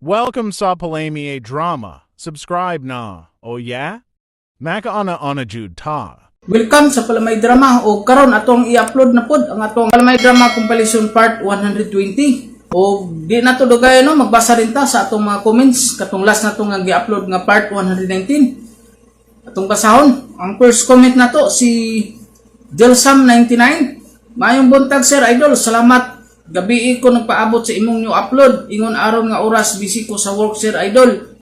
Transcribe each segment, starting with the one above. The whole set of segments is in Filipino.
Welcome sa Palami Drama. Subscribe na. Oh yeah? Maka-ana-ana jud ta. Welcome sa Palamay Drama o karon atong i-upload na pod ang atong Palamay Drama Compilation Part 120. O di na to dugay no, magbasa rin ta sa atong mga comments katong last na to nga gi-upload nga Part 119. Atong basahon. Ang first comment na to si Delsam99. Mayong buntag Sir Idol, salamat. Gabi ko nagpaabot sa imong new upload. Ingon aron nga oras busy ko sa work Sir Idol.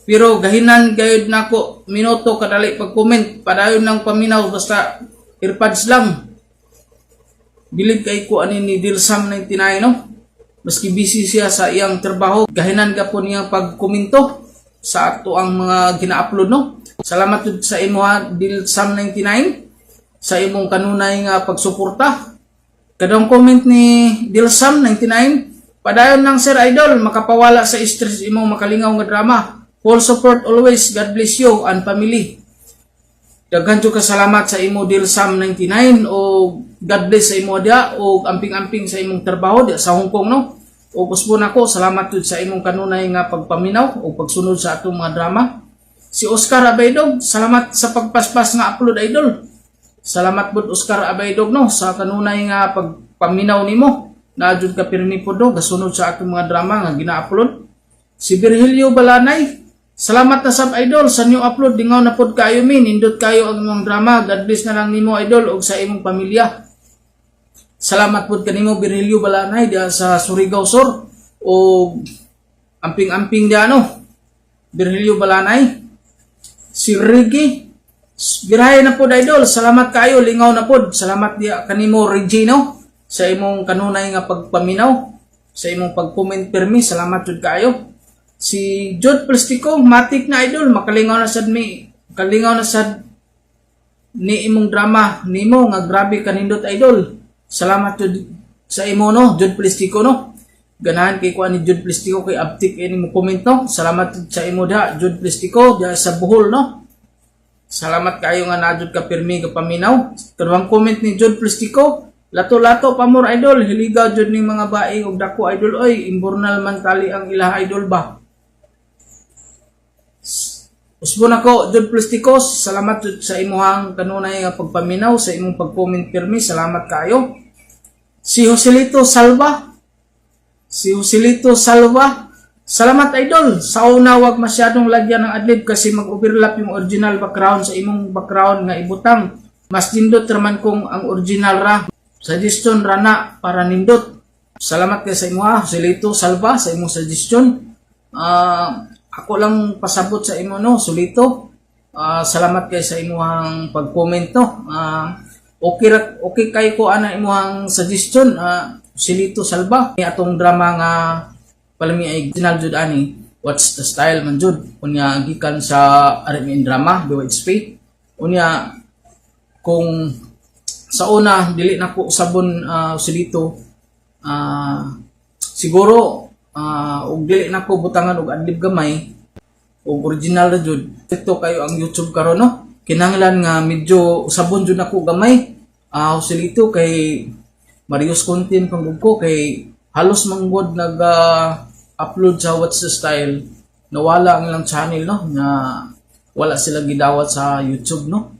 Pero gahinan gayud nako minuto kadali pag-comment. Padayon lang paminaw basta earpads lang. Bilib kay ko ani ni Dilsam99 no. Maski busy siya sa iyang trabaho, gahinan gapon niya pag-komento sa ato ang mga gina-upload no. Salamat jud sa imo ha Dilsam99 sa imong kanunay nga pagsuporta. Kadang comment ni Dilsam99, padayon lang Sir Idol, makapawala sa stress imong makalingaw nga drama. Full support always. God bless you and family. Daghan jud ka salamat sa imo Dilsam99 o God bless sa imo dia o amping-amping sa imong trabaho dia sa Hong Kong no. O usbon ako, salamat jud sa imong kanunay nga pagpaminaw o pagsunod sa atong mga drama. Si Oscar Abaydog, salamat sa pagpaspas nga upload Idol. Salamat pod Oscar Abaydog no sa kanunay nga pagpaminaw nimo. Naadjud ka pirmi pod do gasunod sa atong mga drama nga gina-upload. Si Virgilio Balanay, salamat na sab Idol sa new upload. Dingaw na pod kayo min, nindot kayo ang imong drama. God bless na lang nimo Idol ug sa imong pamilya. Salamat pod kanimo Virgilio Balanay diha sa Surigao Sur o amping-amping diha no. Virgilio Balanay. Si Ricky Birahay na pod Idol, salamat kayo, lingaw na pod. Salamat diya kanimo Regino sa imong kanunay nga pagpaminaw, sa imong pag-comment permi, salamat jud kayo. Si Jod Plastico, matik na Idol, makalingaw na sad mi, kalingaw na sad ni imong drama nimo nga grabe kanindot Idol. Salamat jud sa imo no, Jod Plastico no. Ganahan kay kuan ni Jod Plastico kay abtik ini mo comment no. Salamat jud sa imo da, Jod Plastico, diya sa Bohol no. Salamat kayo nga najud ka pirmi ka paminaw. Kanang comment ni Jod Plastico, lato-lato pa more Idol, hiligaw jud ning mga bae ug dako Idol oy, imburnal man tali ang ilah Idol ba. Usbon ako Jod Plastico, salamat jud sa imuhang kanunay nga pagpaminaw, sa imong pag-comment pirmi, salamat kayo. Si Joselito Salva, salamat Idol. Sa una wag masyadong lagyan ng adlib kasi mag-overlap yung original background sa imong background nga ibutang. Mas nindot raman kung ang original ra. Suggestion rana para nindot. Salamat kay sa imo ha, Joselito Salva sa imong suggestion. Ako lang pasabot sa imo no, Solito. Salamat kay sa imong pag-comment no. Okay kay ko ana imong suggestion. Joselito Salva, atong drama nga palami ay original jud ani, What's the Style man jud unya gikan sa RMN drama BHP. Unya kung sa una dili nako usabon Joselito, siguro ug dili nako butangan og adlib gamay ug original ra jud. Ito kayo ang YouTube karon no, kinahanglan nga medyo usabon jud nako gamay Joselito kay Marius content pang ko kay halos manggod nag-upload sa What's the Style. Nawala ang ilang channel no, nga wala sila gidawat sa YouTube no.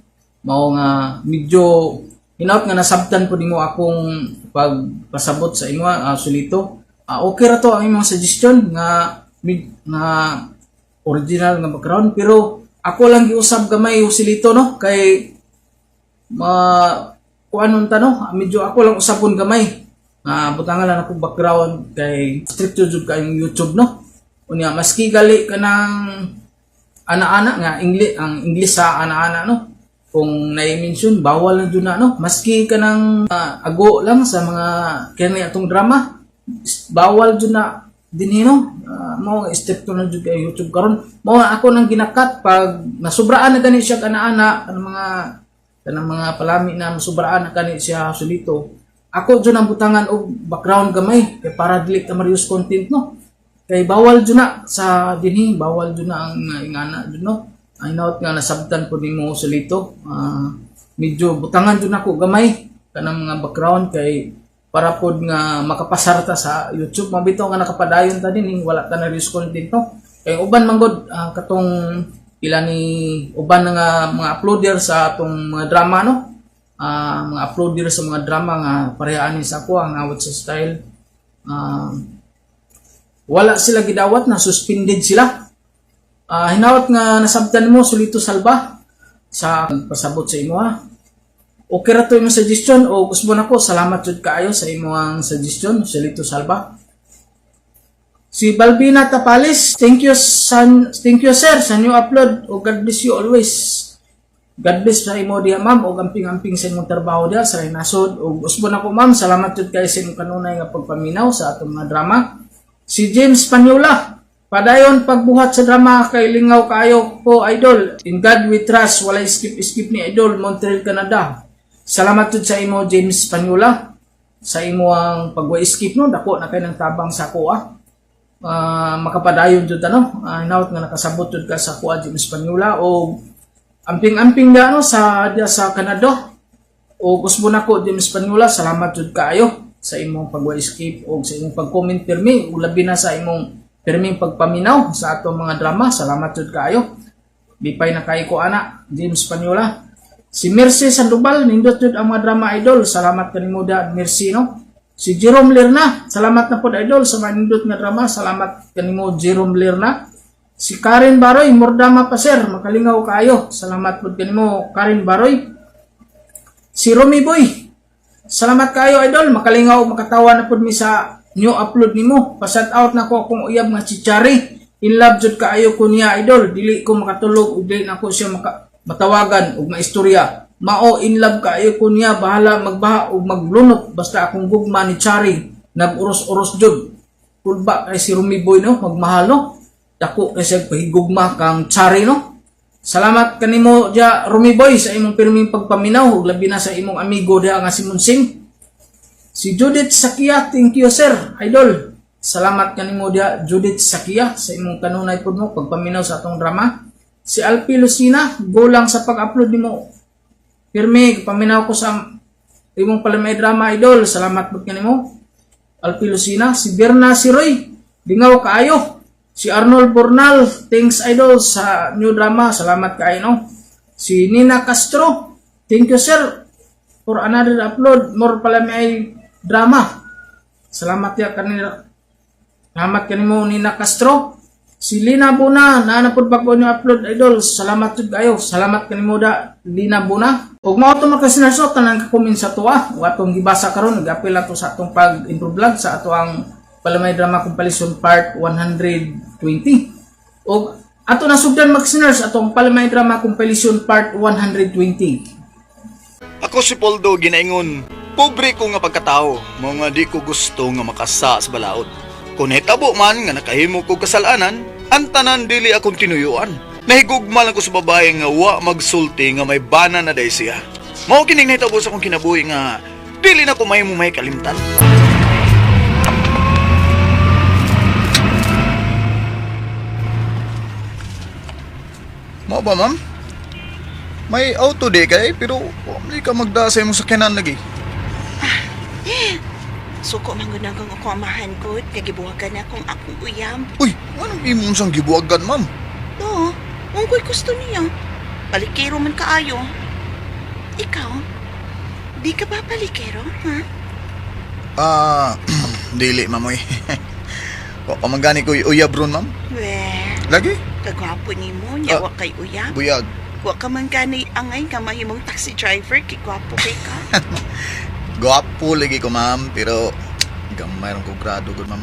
Mao nga medyo hinaut nga nasabtan po nimo akong pagpasabot sa imo Joselito. Okay ra to ang imong suggestion nga original nga background, pero ako lang giusab gamay Joselito no kay kuanon ta no, medyo ako lang usabon gamay. Butangan lang ako background kay strict jud kayong YouTube no. Unya maski gali kanang ana-ana nga ang English sa ana-ana no. Kung na-mention bawal na jud na no. Maski kanang ago lang sa mga kani atong drama, bawal jud na dinhi no. Mao step to na jud kay YouTube karon. Mao ako nang ginakat pag nasubraan na gani siya ana-ana kanang mga palami na nasubraan na kani siya Joselito. Ako dyan ang butangan o background gamay kay para dili ta marius content no. Kay bawal dyan na sa dinhi, bawal dyan na ang ingana dyan no. Ay naot nga nasabtan po nimo Joselito. Medyo butangan dyan ako gamay kanang mga background kay para pod nga makapasarta sa YouTube. Mabito nga nakapadayon ta din wala ta na reuse content no. Kay uban man gud katong ila ni uban nga mga uploader sa atong mga drama no. Mga uploader sa mga drama nga parehaan ni sa ako ang awat sa style. Wala sila gidawat na suspended sila. Hinawat nga nasabtan mo sulito salba sa pasabot sa imo ha. Okay ra to imong suggestion o gusto na ko salamat jud kaayo sa imong suggestion sulito salba. Si Balbina Tapales, thank you sir sa new upload o God bless you always. God bless sa imo diha ma'am o amping-amping sa imong trabaho diha sa nasod o gusto na ko ma'am salamat jud kay sa imong kanunay nga pagpaminaw sa atong mga drama. Si James Panyola, padayon pagbuhat sa drama kay lingaw kaayo po idol. In God we trust, walay skip ni idol Montreal, Canada. Salamat jud sa imo James Panyola sa imo ang pagwa-skip no dako na kay nang tabang sa kuha. Makapadayon jud ano hinaut nga nakasabot jud ka sa kuha James Panyola o amping-amping da no sa dia sa Canada. O gusto na ko James Panyola, salamat jud kaayo sa imong pagwa-skip o sa imong pag-comment pirmi o labi na sa imong pirming pagpaminaw sa atong mga drama. Salamat jud kaayo. Bipay na kay ko ana James Panyola. Si Mercy Sandoval, nindot jud ang mga drama idol. Salamat kanimo da Mercy no. Si Jerome Lerna, salamat na pod idol sa mga nindot nga drama. Salamat kanimo Jerome Lerna. Si Karen Baroy, mordama pa sir, makalingaw kaayo. Salamat pod kanimo Karen Baroy. Si Romy Boy, salamat kaayo idol, makalingaw makatawa na pod mi sa new upload nimo. Pa-shout out na ko akong uyab nga si Chari. In love jud kaayo ko niya idol. Dili ko makatulog ug dili na ko siya matawagan og maistorya. Mao in love kaayo ko niya, bahala magbaha og maglunok basta akong gugma ni Chari. Nag-uros-uros jud. Kulba kay si Romy Boy no, magmahal no. Dako kay siya pahigugma kang Chari no. Salamat kanimo dia Romy Boy sa imong pirming pagpaminaw ug labi na sa imong amigo dia nga si Munsing. Si Judith Sakia, thank you sir, idol. Salamat kanimo dia Judith Sakia sa imong kanunay pud mo pagpaminaw sa atong drama. Si Alpi Lucina, go lang sa pag-upload nimo. Pirmi paminaw ko sa imong palamay drama idol. Salamat pud kanimo. Alpi Lucina, si Berna Siroy, dingaw kaayo. Si Arnold Bornal, thanks idol sa new drama. Salamat kaayo no. Si Nina Castro, thank you sir for another upload. More pala may drama. Salamat ya kanila. Salamat kanimo Nina Castro. Si Lina Buna, naanapod pa ko new upload idol. Salamat jud kayo. Salamat kanimo da Lina Buna. Ug mao to makasinerso tanang ka-comment sa tuwa. Wa atong gibasa karon nag-apil ato sa atong pag-improve vlog sa ato ang Palamay Drama Compilation Part 120. O ato na sugdan mag-sinners atong Palamay Drama Compilation Part 120. Ako si Poldo ginaingon, pobre ko nga pagkatao, mga di ko gusto nga makasa sa balaod. Kung hitabo man nga nakahimo ko kasalanan, ang tanan dili akong tinuyuan. Nahigugma lang ko sa babae nga wa magsulti nga may bana na day siya. Mao kining nahitabo sa akong kinabuhi nga dili na ko mahimo may kalimtan. Mao ba, ma'am? May auto di kay, pero hindi ka magdasay mo sa kanan lagi. Suko man gunang kung ako amahan ko, nagibuwagan akong akong uyam. Uy, anong imong sang gibuwagan, ma'am? No, kung ko'y gusto niya. Palikero man kaayo. Ikaw, di ka ba palikero, ha? Dili, ma'am, uy. Wa ka magani ko uyab ron, ma'am. Weh, Lagi? kagwapo ni mo, nyawa kay uyam. Buyag. Wa ka man gani angay ka mahimong taxi driver, kay gwapo kay ka. Gwapo lagi ko, ma'am, pero gamay ron ko grado gud, ma'am.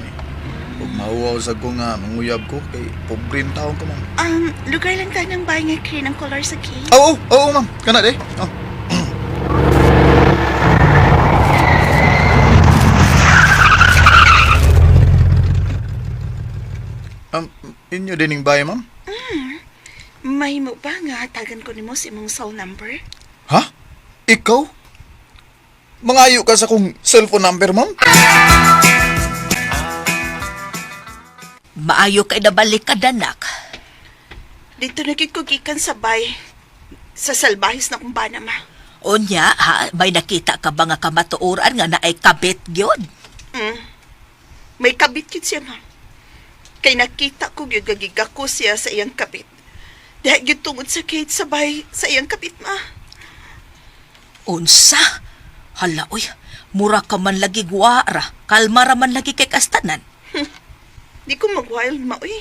Ug mauwaw sa ko nga manguyab ko kay pobre taon ko, ma'am. Lugar lang tayo ng bahay nga green ang color sa cake. Oo, ma'am. Kana de. Oh. Inyo dining bahay, ma'am? Mahimo ba nga hatagan ko nimo sa imong cell number? Ha? Ikaw? Mangayo ka sa kong cellphone number, ma'am? Maayo kay nabalik ka, danak. Dito nagikugikan sa bay sa salbahis na kumbana ma. Unya, ha? May nakita ka ba nga kamatuoran nga naay kabit gyud? May kabit yun siya, ma'am. Kay nakita ko yun gagigako siya sa iyang kabit. Dahil yun tungod sa Kate sabay sa iyang kabit, ma. Unsa? Hala, uy. Mura ka man lagi guwara. Kalma ra man lagi kay kastanan. Di ko mag-wild, ma, uy.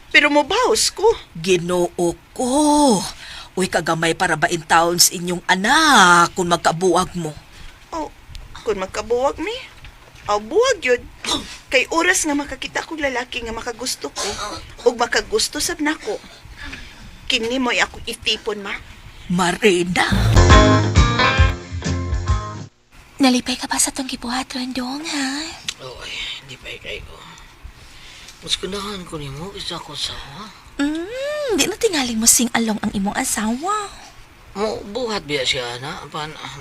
Pero mobaos ko. Ginoo ko. Uy, kagamay para ba in towns inyong anak kung magkabuwag mo. Oh, kung magkabuwag mi. Oh, buwag yun. Kay oras nga makakita kong lalaki nga makagusto ko o makagusto sab nako. Kini mo'y ako itipon, ma. Marina. Nalipay ka pa sa tong gibuhaton dong, ha? Oy, di pa ikay ko. Mas ganahan ko ni mo, isa ko sawa. Di na tingaling mo sing along ang imong asawa. Mo, buhat biya siya na.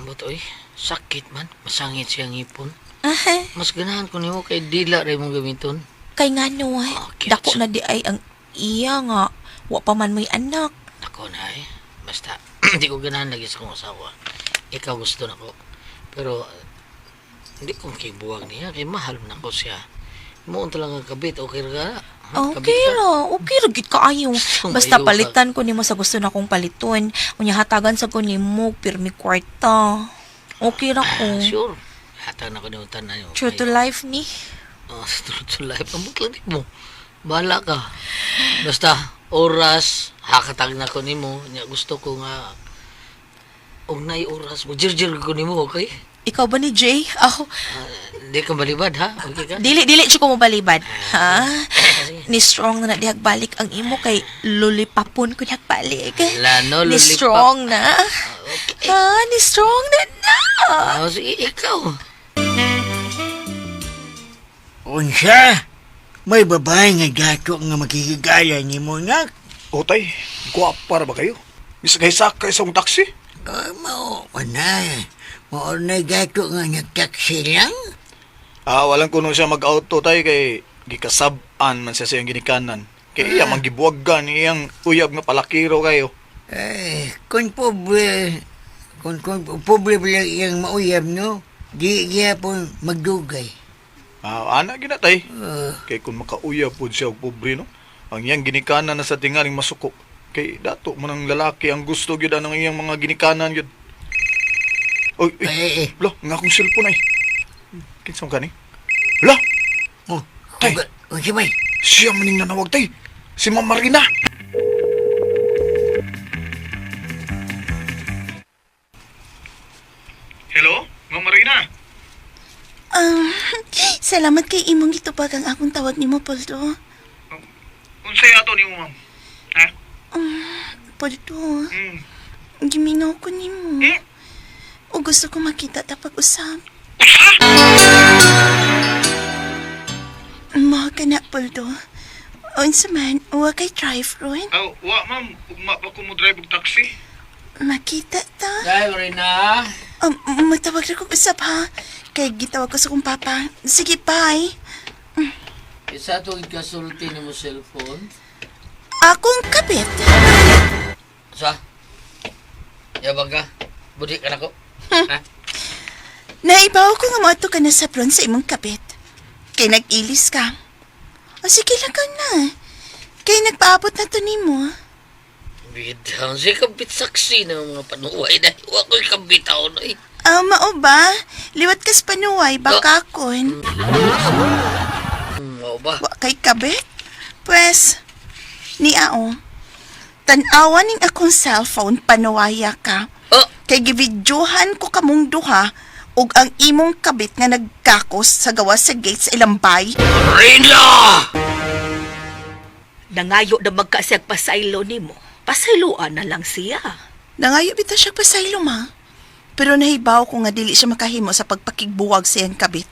But oy, sakit man. Masangit siyang ipon. Mas ganahan ko ni mo kay dila rin mong gamiton. Kay nga no, Okay, dako na di ay ang iya nga. Wa pa man mo'y anak. Ako na eh. Basta, hindi ko ganahan lagi sa kong asawa. Ikaw gusto na ko. Pero, hindi ko kibuwag niya. Kay mahal na ko siya. Muon talaga kabit. Okay ra ka? Okay ra, okay ra gid kaayo. Basta Mayo ka. palitan ko nimo sa gusto na kong paliton. Unya hatagan sa ko nimo pirmi kwarta. Okay ra ko. Sure. Hatag na ko ni utan na yun. True to life ni. True to life. Ambot lang di mo. Bahala ka. Basta, oras, hakatag na ko ni mo. Gusto ko nga, og na'y oras mo. Jirjir ko ni mo, okay? Ikaw ba ni Jay? Ako, Hindi ka balibad, ha? Okay ka? dili siya ko mo balibad. Ha? Ni strong na dihag balik ang imo kay lulipapon ko dihag balik. Lano, Ni lulipap. strong na. Okay. Ha? Ni strong na. Sige, ikaw. Unsa? May babae nga gato nga makikigaya ni mo, nak? Otay, guwapa ra ba kayo? Bisa kay sakay sa akong taxi? Mao, na. Mao na gato nga nagtaksi lang? Walang kuno siya mag-auto tay kay gikasab-an man siya sa iyang ginikanan. Kay iya mangibuwagan iyang uyab nga palakiro kayo. Kung pobre lang iyang mauyab, no? Di gyapon magdugay. Anak gina tay. Kay kung makauyab po siya og pobre no. Ang iyang ginikanan na sa tingaling masuko. Kay dato man ang lalaki ang gusto gyud ang iyang mga ginikanan gyud. Oy, lo, nga akong cellphone ay. Kinsang ka ni? Lo, Tay. Unsa may? siya maning nanawag tay. Si Ma'am Marina. Hello, Ma'am Marina. Salamat kay imong gitubag ang akong tawag nimo, Poldo. Unsay ato nimo, ma'am? Ha? Poldo, Hmm. giminaw ko nimo. Eh? O gusto ko makita ta pag-usap. Mga ka na, Poldo. Unsa man, huwag kay drive ron. Wa ma'am, ugma pa ko mo drive og taxi. Makita ta. Dahil rin na. Matawag na kong usap, ha? Kaya gitawag ko sa kong papa. Sige, bye. Isa tuwid ka sulti ni mo cellphone. Akong kabit. Sa? Yabang ka? Budi ka na ko? Ha? Naibaw ko nga mato ka na sa pron sa imong kabit. Kay nag-ilis ka. O sige lang ka na. Kay nagpaabot na to nimo. Bidang, siya kabit saksi ng mga panuway na huwag ko'y kabitaw na eh. Mao ba? Liwat kas panuway, baka kon. Oo ba? Wa kay kabit? Pwes, niao. Tanawa ning akong cellphone, panuwaya ka. Oh, Kay gibidyohan ko kamong duha ug ang imong kabit nga nagkakos sa gawas sa gate sa ilambay. Rina! Nangayo na magkasiyag pasaylo nimo. Pasayloan na lang siya. Nangayo bitaw siya pasaylo, ma. Pero nahibaw ko nga dili siya makahimo sa pagpakigbuwag sa iyang kabit.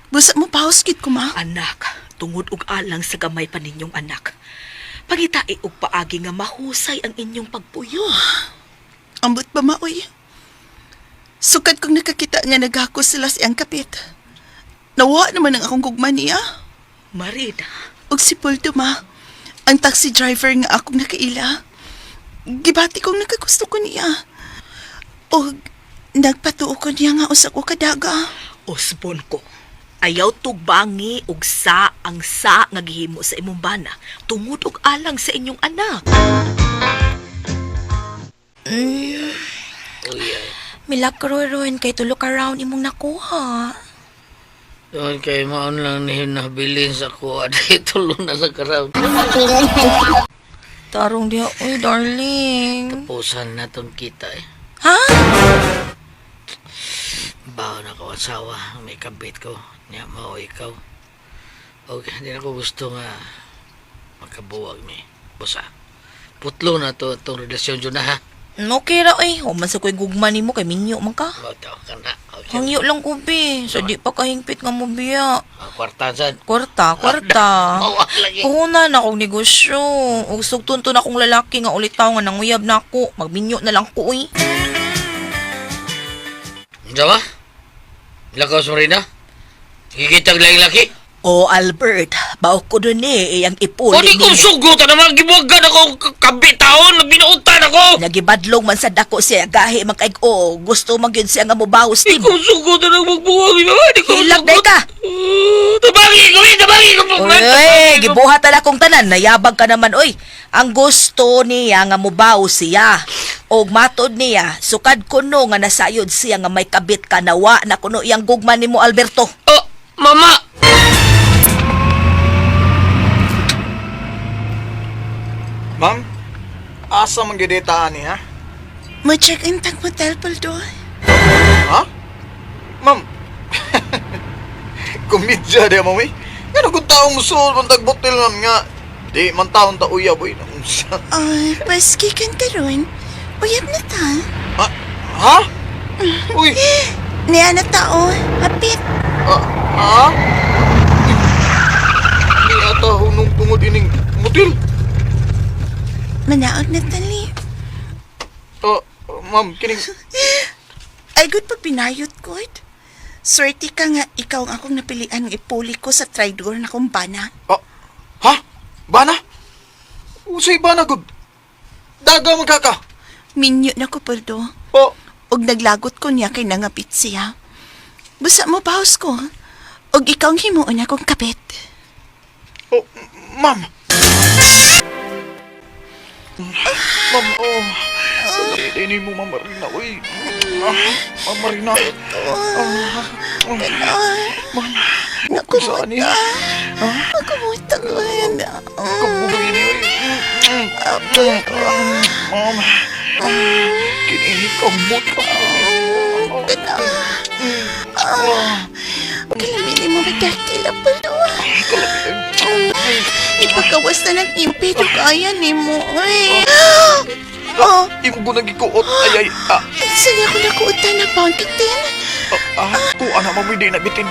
Busa mo pauskit ko, ma. Anak, tungod og alang sa gamay pa ninyong anak. Pangitai og paagi nga mahusay ang inyong pagpuyo. Ambot ba, ma, uy? Sukad kong nakakita nga naghakos sila sa iyang kabit. Nawa naman ang akong gugma niya. Marina, Og si Poldo, ma. Ang taxi driver nga akong nakaila. Gibati kong nakagusto ko niya. Og Nagpatuo ko niya nga usa ko kadaga. Osbon ko. Ayaw tugbangi og sa ang sa nga gihimo sa imong bana tungod og alang sa inyong anak. Milagro ron kay tulo ka round imong nakuha. Doon kay maon lang ni nabilin sa kuha. Dahil tulong na sa karoon. Tarong diha, uy, darling. Pusan na tong kita eh. Ha? Baho na ko asawa. May kabit ko. Niya mao ikaw. Okay, hindi na ko gusto nga magkabuwag mi. Busa. Putlo na to itong relasyon dyan na ha. Okay ra, uy. Human sa ko'y gugma ni mo kay minyo man ka. Mataw ka na. Okay. Hangyo lang ko, be. Sa di pa kahingpit nga mo biya. Kwartan sad. Kwarta. Mawa lagi. Puhunan akong negosyo. Ug sugton to na akong lalaki nga ulit tao nga nanguyab na ako. Magminyo na lang ko, uy. Diyan ba? Lakaw sa Marina? Higitag lang laki? O Albert, baok ko dun iyang ipuli Hindi ko sugot na mga gibuwagan ako kabit taon na binuutan ako. Nagibadlong man sa dako siya gahi magkaig o gusto magyud siya nga mobawas Hindi tim. ko sugot na magbuwag. Hindi ko Hilag day ka. Tabangi ko. Uy, gibuhat na akong tanan, nayabag ka naman, oy. Ang gusto niya nga mubaw siya. Og matod niya, sukad kuno nga nasayod siya nga may kabit ka nawa na kuno iyang gugman nimo Alberto. Oh, mama. Ma'am, asa man gidetaan ni ha? Mo-check in tag motel do. Ha? Ma'am, kumidya di mo eh. Nga kung taong musul, bantag botel ma'am nga. Di man taong tauya boy. Ay, paski kan karon. Uyab na ta. Ha? Uy, Niya na tao. Hapit. ha? Di ata hunong tungod ining motel. Manaod na tali. Ma'am, kining... Ay, good pag pinayot ko. Swerte ka nga ikaw ang akong napilian ng ipuli ko sa tridor na kumbana. Ha? Bana? Usay bana, good. Daga magkaka. Minyo na ko, Paldo. Oh, Og naglagot ko niya kay nangapit siya. Busa mo paus ko. Og ikaw ang himuon akong kapit. ma'am. Ma'am, Hindi mo, Ma'am Marina, uy. Ma'am Marina. Naku, Saan niya? Nakumuta ko yan. Kabugay niya, Ma'am. Kinihikamot ako. Kalamili mo magkakila pa doon. Ipagawas na ng impedo kaya ni mo. Imo ko nagikuot. Ay. Saan ako nakuutan na pountitin? Kuha na mamay di na bitin.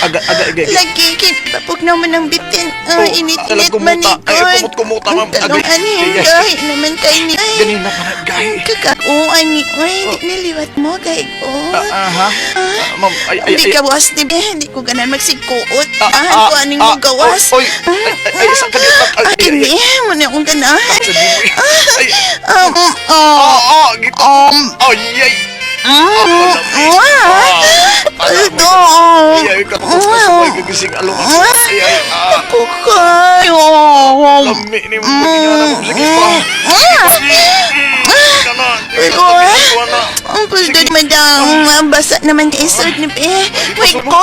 Aga. Lagi, kinapapog naman ang bitin. Init-init alam kumuta. Ay, manikod. kumuta, ma'am. Talong ani, gahi naman kay ni. Ganina pa na, gahi. Kakakuan ni. Di niliwat mo, gahi ko. Ma'am, ay. Di ka buwas ni be. Di ko ganan magsigkuot. Ko aning mo gawas. Oy, isang kanina. Kini, muna akong ganahan. Gito. Ay. Ay, katapos ka sa may gagising alungas. Ay. Ako kayo. Lami ni mo. Sige pa. Ang puldo madam. Basa naman ka isod ni be. Wait ko.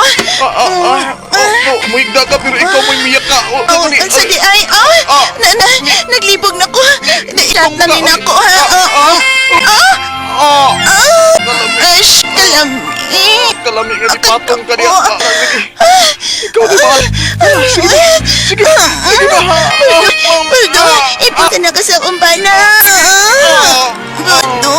Muigda ka pero ikaw may miyak ka. Ang sadi ay. Naglibog na ko. Nailat na rin ako. Kalami nga di patong ka niya. Ikaw di ba? Sige ba? Puldo, ipita na ka sa umbana. Puldo.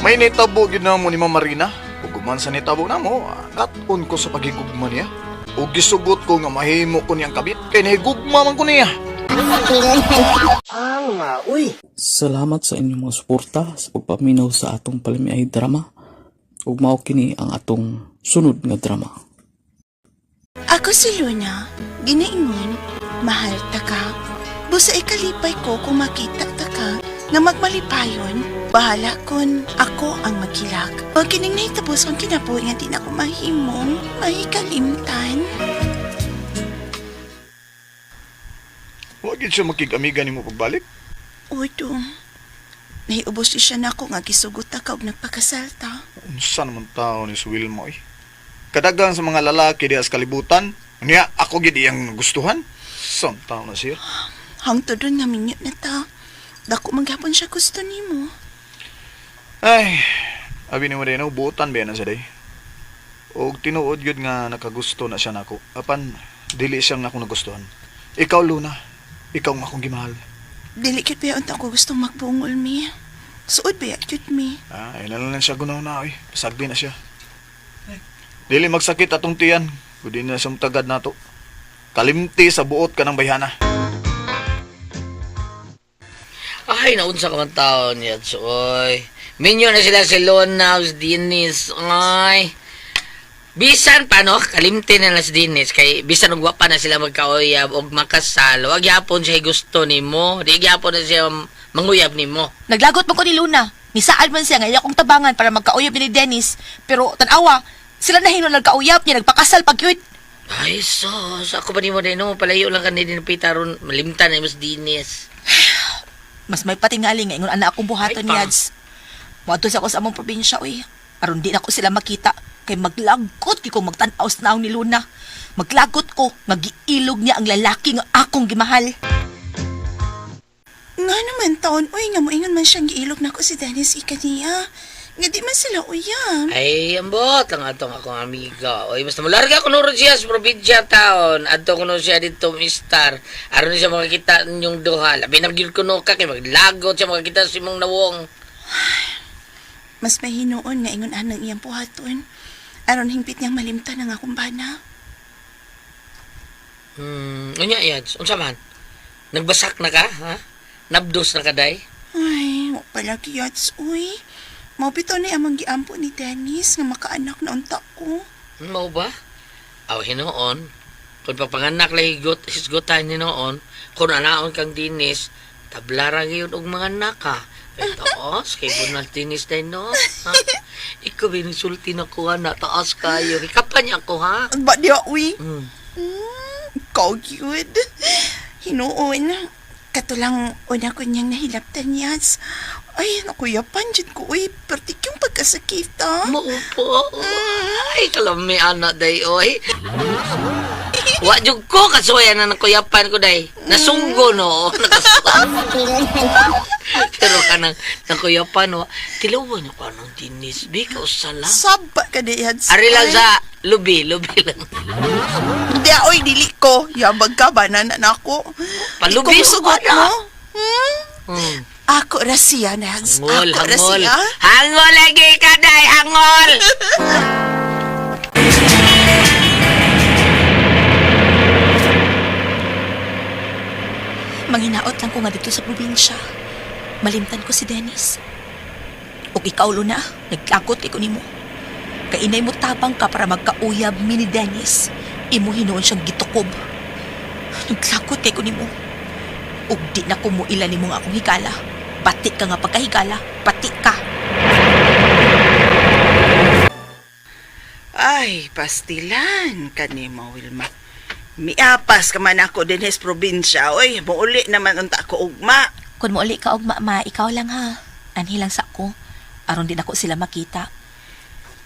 May nitabo yun na mo ni Mama Marina. Uguman sa nitabo na mo, kat-on ko sa pagigugma niya. O gisugot ko nga mahimo ko niyang kabit. Kaya nahigugma man ko niya. Salamat sa inyong mga suporta sa pagpaminaw sa atong palimiay drama. Ug mao kini ang atong sunod nga drama. Ako si Luna. Ginaingon, mahal ta ka. Busa ikalipay ko kung makita ta ka. nga magmalipayon, bahala kon ako ang maghilag. O kining nahitapos kung kinabuhi nga di na ko mahimong mahikalimtan. Huwag yun siya makikamiga ni mo pagbalik. Udo, nahiubos di siya na ako nga gisugot ka og nagpakasalta. Unsa naman tao ni si Wilma eh. Kadagang sa mga lalaki di as kalibutan, niya ako gid iyang gustuhan. Saan tao na siya? Hangtod ron nga minyo na ta. Dako maghapon siya gusto nimo. Ay, abi ni mo rin, buutan ba na siya day. O tinuod yun nga nakagusto na siya nako. Apan, dili siyang ako nagustuhan. Ikaw, Luna. Ikaw nga akong gimahal. Delikit ba yun ako gustong magbungol mi? Suod ba yun mi? Ay, nalang siya gunaw na eh. Pasagdi na siya. Dili magsakit atong tiyan. Kudi na siyang tagad na to. Kalimti sa buot ka ng bayhana. Ay, naunsa ka man taon yan, oy. Minyo na sila si Lona, si Dennis, ay. Bisan pa, no? Kalimti na si Dennis. Kay bisan ugwa pa na sila magkauyab og makasal. Wag yapon siya gusto ni mo. Di yapon na siya manguyab ni mo. Naglagot mo ko ni Luna. Nisaad man siya nga iya kong tabangan para magkauyab ni Dennis. Pero tanawa, sila na hinon nagkauyab niya, nagpakasal pag yun. Ay, sos. Ako ba ni mo din, no? Palayo lang ka ni Pita ron. Malimtan na mas Dennis. Mas may patingali nga ingon ana akong buhatan Ay, ni pa. Ads. Moadto sa ako sa among probinsya, uy. Aron di na ko sila makita. Kay maglagot ko magtan-aw sa naong ni Luna. Maglagot ko, magiilog niya ang lalaki nga akong gimahal. Nga naman taon, uy, nga moingon man siyang giilog na ko si Dennis ikaniya. Nga di man sila uyam. Ay, ambot lang atong akong amiga. Oy, basta mularga ko nuro siya sa probinsya taon. Adto ko no siya dito, Mister. Aron siya makakita ninyong duha. Labi na gyud ko no ka kay maglagot siya makakita si mong nawong. Mas mahinoon nga ingon anang iyang buhaton. Aron hingpit niyang malimtan ang akong bana. Unya yads, unsa man? Nagbasak na ka, ha? Nabdos na ka day? Ay, wa pala kiyats, uy. Mapito ni amang giampo ni Dennis nga makaanak na unta ko. Mao ba? Aw hinoon. Kung papanganak lang hisgotan ni noon, kung anaon kang Dennis, tablara gyud og mga naka. Kay taas, kay bunal Dennis day no. Ha? Ikaw binisulti na ko na taas kayo. Ikapan ako ha. Ba diya, uy? Hmm. Ikaw cute. Hinoon. Katulang una ko niyang nahilaptan yas. Ay, nakuyapan dyan ko, uy. Pertik yung pagkasakita. Maupo. Ay, kalami anak day, oy. Wa jud ko kasuya na nakuyapan ko day. Nasunggo no. Pero kanang nakuyapan no. Tilawan ako ng Dennis. Bikaw sala. Saba ka di yas. Ari lang sa lubi lang. Hindi, oy, dili ko. Yabag ka ba na ako? Palubi Ikaw sugot ko na. mo? Hmm. Ako rasiya, Nags. Hangol, Ako hangol. rasiya. Hangol lagi ka day, hangol. Manginaot lang ko nga dito sa probinsya. Malimtan ko si Dennis. Ug ikaw, Luna, naglagot ko nimo. Kainay mo tabang ka para magkauyab mi ni Dennis. Imo hinuon siyang gitukob. Naglagot ko nimo. Ug di na ko mo ilan nimo nga akong higala. Batik ka nga pagkahigala. Batik ka. Ay, pastilan ka ni Wilma. Miapas ka man ako din sa probinsya. Oy, muuli naman unta ko ugma. Kung mo uli ka og ma, ikaw lang ha. Anhi lang sa ko. Aron din ako sila makita.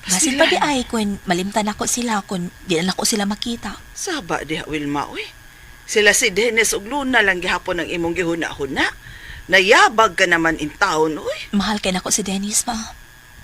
Basin pa di ay kung malimtan ako sila kung di na ako sila makita. Saba diha, Wilma, oy. Sila si Dennis ug Luna lang gihapon ang imong gihuna-huna. Nayabag ka naman in town, oy. Mahal kay nako si Dennis ma.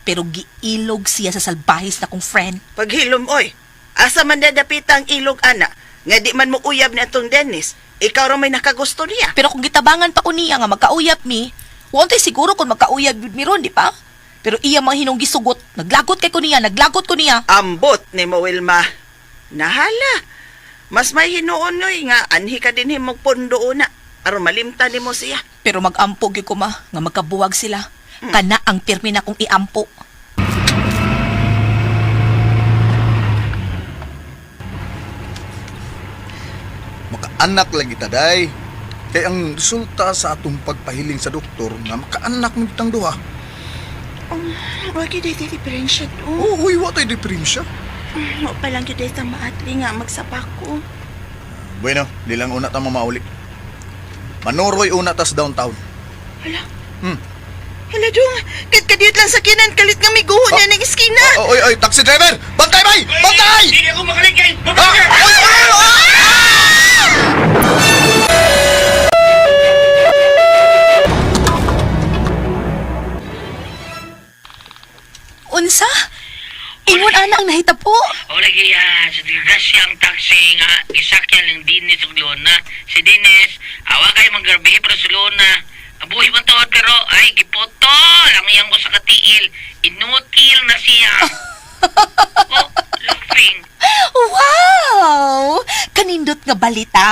Pero giilog siya sa salbahis na kong friend. Paghilom, oy. Asa man dadapita ang ilog, ana. Nga di man mo uyab ni atong Dennis. Ikaw ra may nakagusto niya. Pero kung gitabangan pa ko niya nga magkauyab mi, wala siguro kung magkauyab mi ron, di pa? Pero iya mga hinong gisugot. Naglagot kay ko niya, naglagot ko niya. Ambot ni mo, Wilma. Nahala. Mas may hinuon oy nga anhi ka din himog pondo una. Aron malimtan nimo siya. Pero mag-ampo gyud ko ma, nga magkabuwag sila. Kana ang pirmi na kong iampo. Makaanak lang kita, day. Kay ang resulta sa atong pagpahiling sa doktor nga makaanak mo kitang duha. Wag yun dahil diferensya to. Oh, huy, watay diferensya. Mo pa lang yun dahil sa maatli nga magsapak ko. Bueno, di lang una ta mamauli. Manuroy una tas downtown. Hala. Hmm. Hala dong, kadiyot lang sa kinan, kalit nga may guho niya ng iskina. Oy, oy, taxi driver! Bantay, bay! Bantay! Hindi ako makaligay! Ha? Oy, oy, oy! Unsa? Ingon ana ang nahitabo. O lagi, sa disgrasya ang taxi nga, gisakyan ng Dennis ug Lona. Si Dennis, awa kayo maggarbihi para sa Lona. Abuhi man tawad pero, ay, gipotol ang iyang ko sa katiil. Inutil na siya. Oh, laughing. Wow! Kanindot nga balita.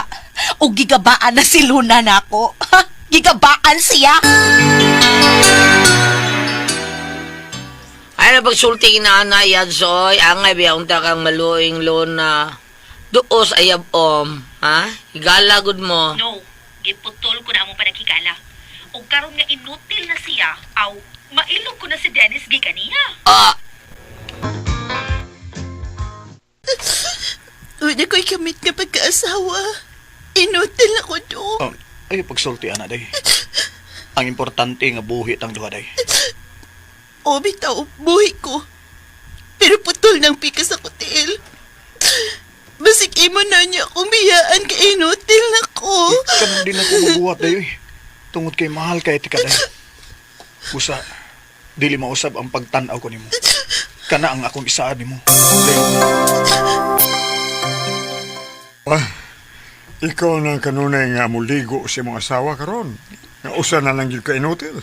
O gigabaan na si Luna nako. Ha? Gigabaan siya. Ay, napagsulti na yan, Soy. Angay biya, unta kang maluing Lona. Duos ayab ha? Higalagod mo. No, giputol ko na mo pa nakikala. O karon nga inutil na siya, aw, mailog ko na si Dennis gikaniya. Ah, Una ko'y kamit nga pagkaasawa. Inutil ako doon. Ay, pagsulti, ana, day. Ang importante nga buhi tang duha, day. O bitaw, buhi ko. Pero putol ng pika sa kutil. Basik imo na niya kung biyaan ka inutil na ko. Kanan din ako mabuhat, day, oy. Tungod kay mahal kay tika, day. Busa, dili mausab ang pagtanaw ko nimo. Kana ang akong isaan nimo. Day. Ikaw na kanunay nga muligo sa mga asawa karon. Nga usa na lang yun ka inutil.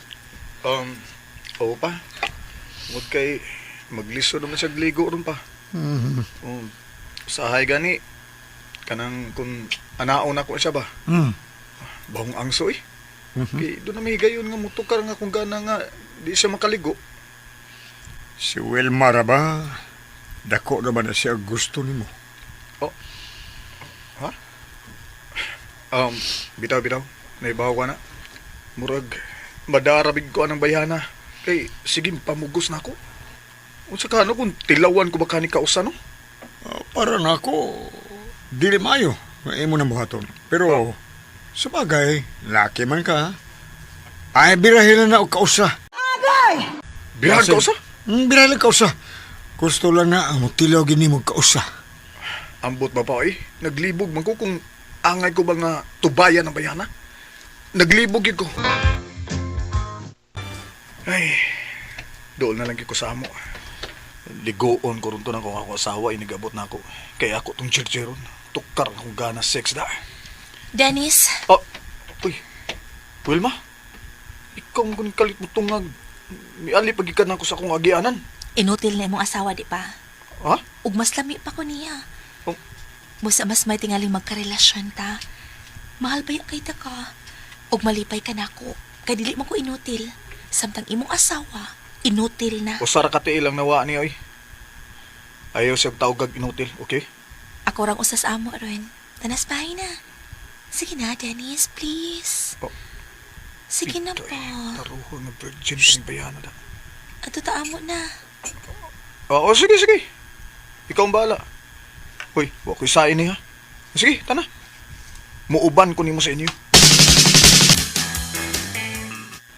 Oo pa. Tungod kay magliso naman siya gligo ron pa. Sahay gani, kanang kung anaon ako siya ba? Bahong angso eh. Kay doon na may higayon nga mutukar nga kung gana nga di siya makaligo. Si Wilmar ba? Dako naman na siya gusto nimo. Ha? Bitaw. Naibaw ka na. Murag, madarabig ko anang bayana. Kay, sige, pamugos na ako. Unsa ka, kung tilawan ko baka ni kausa, no? Para na ako, dili mayo. Imo na buhaton. Pero, sa bagay, laki man ka. Ay, birahilan na o kausa. Birahan kausa? Birahilan kausa. Gusto lang na ang mutilaw gini mo kausa. Ambot ba pa, eh? Naglibog man ko kung angay ko ba nga tubayan ng bayana? Naglibog yun ko. Ay, doon na lang ko sa amo. Ligoon ko rin to na kung ako asawa, inigabot na ako. Kaya ako tong chirchiron. Tukar akong gana sex da. Dennis, Oh, uy, Wilma, ikaw ang kalit mo tungag. Miali pagikan ako sa akong agianan. inutil na imong asawa, di ba? Ha? Ug mas lami pa ko niya. Oh. Musa mas may tingaling magkarelasyon ta. Mahal ba kay ta ka? Ug malipay ka nako. Kay dili man ko inutil. Samtang imong asawa, inutil na. Usara ka tiil ang nawa niya, oy. Ayaw siya taugag inutil, okay? Ako rang usas amo ron. Tanas bahay na. Sige na, Dennis, please. Oh. Sige na Ito, po. taruho na virgin kang bayana da. Ato ta amo na. Oo, sige. Ikaw ang bahala. Hoy, huwag ko'y sain niya. Sige, tana. Muuban ko nimo sa inyo.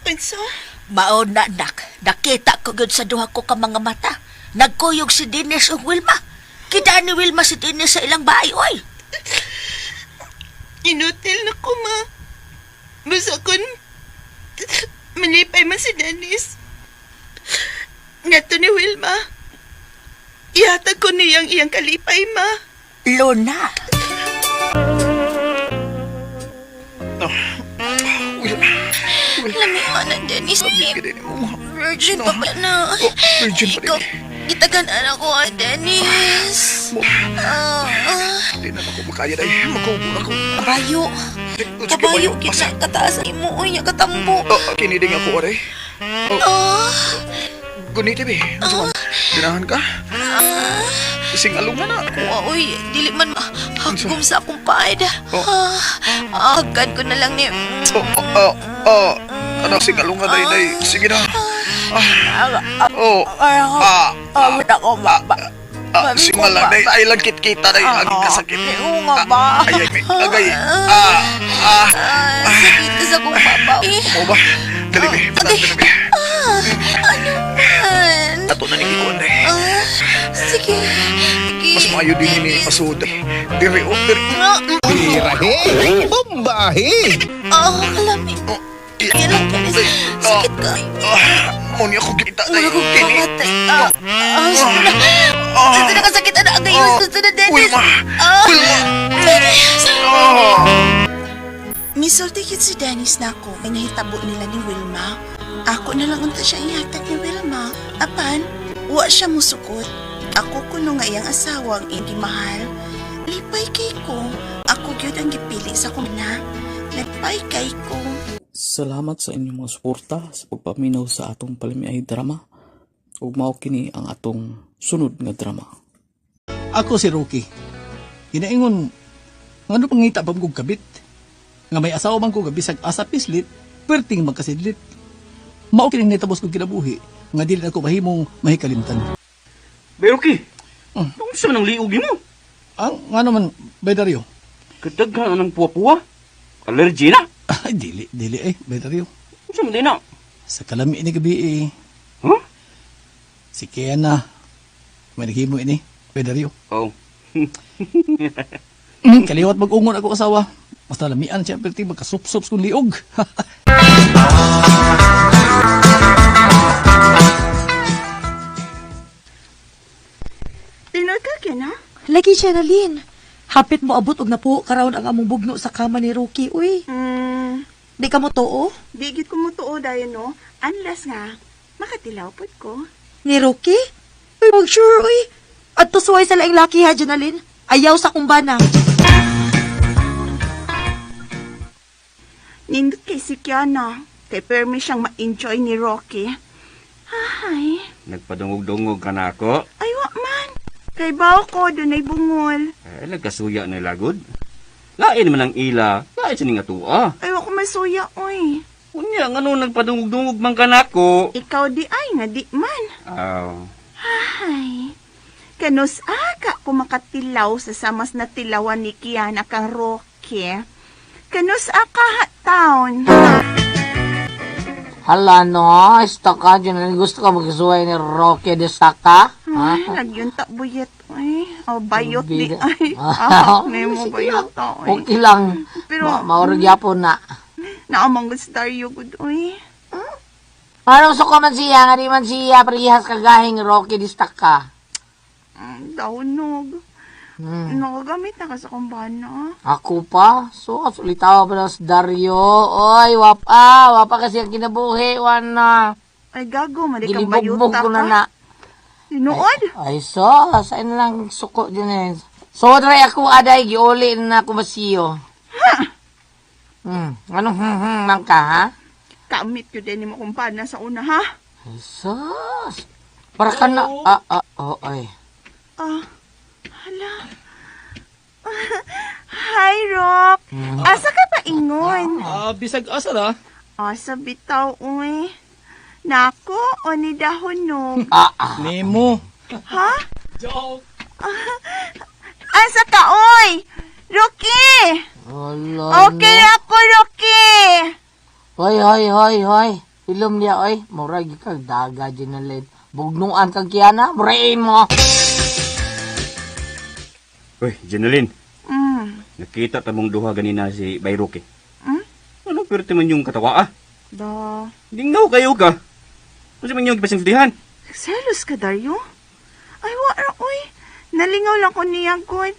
Unsa? Maon na, anak. Nakita ko gud sa duha ko ka mga mata. Nagkuyog si Dennis ug Wilma. Kita ni Wilma si Dennis sa ilang bahay, oy. Inutil na ko, ma. Basta kun malipay man si Dennis. Ngato ni Wilma. Ihatag ko niyang iyang kalipay, ma. Luna. Lami ka na, Dennis. Kaya mo. Virgin pa ba na? Oh, virgin pa Ikaw, rin. itagan ako, Dennis. Hindi na ako makaya dahil makaubo ako. Kabayo. Kabayo, kita kataas mo. Uy, katambo. Kiniding ako, aray. Guniti, be. Tinahan ka? Ising alungan na. Uy, dili man Gum sa akong paid. Agad ko na lang ni... Anak, singalungan day. Sige na. Agad ako, baba. Singal lang day. Ay, lang kita day. Aging kasakit. Oo nga ba? Agay. Sakit sa akong baba. Mo ba? Dali, be. Dali. Ano man? Ato na ni Kikuan day. Sige. Mas maayo din ini pasud. Diri. Kalami. Kailan ka na sakit ka? Muni ako kita day. Ako Kini. kamatay. Gusto na kasakit na agay. Gusto na Dennis. Dennis. Misulti kit si Dennis na ako kay nahitabo nila ni Wilma. Ako na lang unta siya ihatag ni Wilma. Apan, wa siya musukot. Ako kuno nga iyang asawa ang hindi mahal. Lipay kay ko. Ako gyud ang gipili sa kuna. Nagpay kay ko. Salamat sa inyong mga suporta sa pagpaminaw sa atong Palimiay drama. Ug mao kini ang atong sunod nga drama. Ako si Rocky. Ginaingon, ngano pangita pa kong kabit? Nga may asawa man ko gabisag asa pislit, perting magkasidlit. Mao kining nitabos kong kinabuhi, nga dili ako mahimong mahikalimtan. Beroki, ano sa manang liog mo? Ang nga naman, Bedario? Kadaghan ng puwa-puwa? Allergy na? Ay, dili Bedario. Ano sa mga na? Sa kalami ini gabi Huh? Si Kiana, may naghimo ini, Bedario. Oh. Kaliwat mag-ungon ako asawa. Mas nalamian siya, perting magkasup-sup kong liog. Tinod ka, Kina? Lagi siya na, Lin. Hapit mo abot og napuo karon ang among bugno sa kama ni Rocky, uy. Di ka mo tuo? Di gid ko mo tuo dayon, no? Unless nga, makatilaw pod ko. Ni Rocky? Uy, mag-sure, uy. At tusuway sa laing laki ha, Janalyn. Ayaw sa kumbana. Nindot kay si Kiana. Kay permi siyang ma-enjoy ni Rocky. Ay. Nagpadungog-dungog ka na ako? Ay, wa man. Kay bao ko, doon ay bungol. Nagkasuya na lagod. Lain man ang ila. Lain siya nga tuwa. Ay, wa ko masuya, oy. Unya, ano nagpadungog-dungog man ka na ako? Ikaw di ay, nga di man. Ay. Kanus aga ko makatilaw sa samas na tilawan ni Kiana kang Rocky. Kanus aka taon. Hala no, istaka dyan. Gusto ka magsuway ni Rocky de Saka? Nagyon ta buyet. Ay, bayot di Bida. ay. May mo bayot ta. Okay lang. Pero, Maurag yapon na. naamang staryo gud oy. Parang so man siya, nga di man siya, parihas kagahing Rocky de Saka. Daunog. Nakagamit na ka sa kumbana. Ako pa? So, sulitaw pa na sa Dario. Oy, wapa kasi ang kinabuhi, wana. Ay, gago, mali kang Gilibugbog bayuta ko na ka. na. Sinuod? Ay, so, saan lang suko din eh. So, dray ako aday, giuli na ako masiyo. Anong man ka, ha? Kamit ko din mo kumpana sa una, ha? Ay, sus. Para ka na, ay. Hala. Hi, Rock. Asa ka pa ingon? Bisag asa na? Asa bitaw, uy. Nako, o ni dahonog. Nemo. Ha? Asa ka, uy? Rocky! Okay ako, Rocky! Hoy. Ilom niya, oy. Murag kag daga dyan na led. Bugnuan kag Kiana, murain mo. Uy, Janalyn. Nakita tamong duha ganina si Bayroke. Ano pwerte man yung katawa, Da. Dingaw kayo ka. Kasi man yung ipasingdihan. Selos ka, Dario? Ay, wala, uy. Nalingaw lang ko niya, God.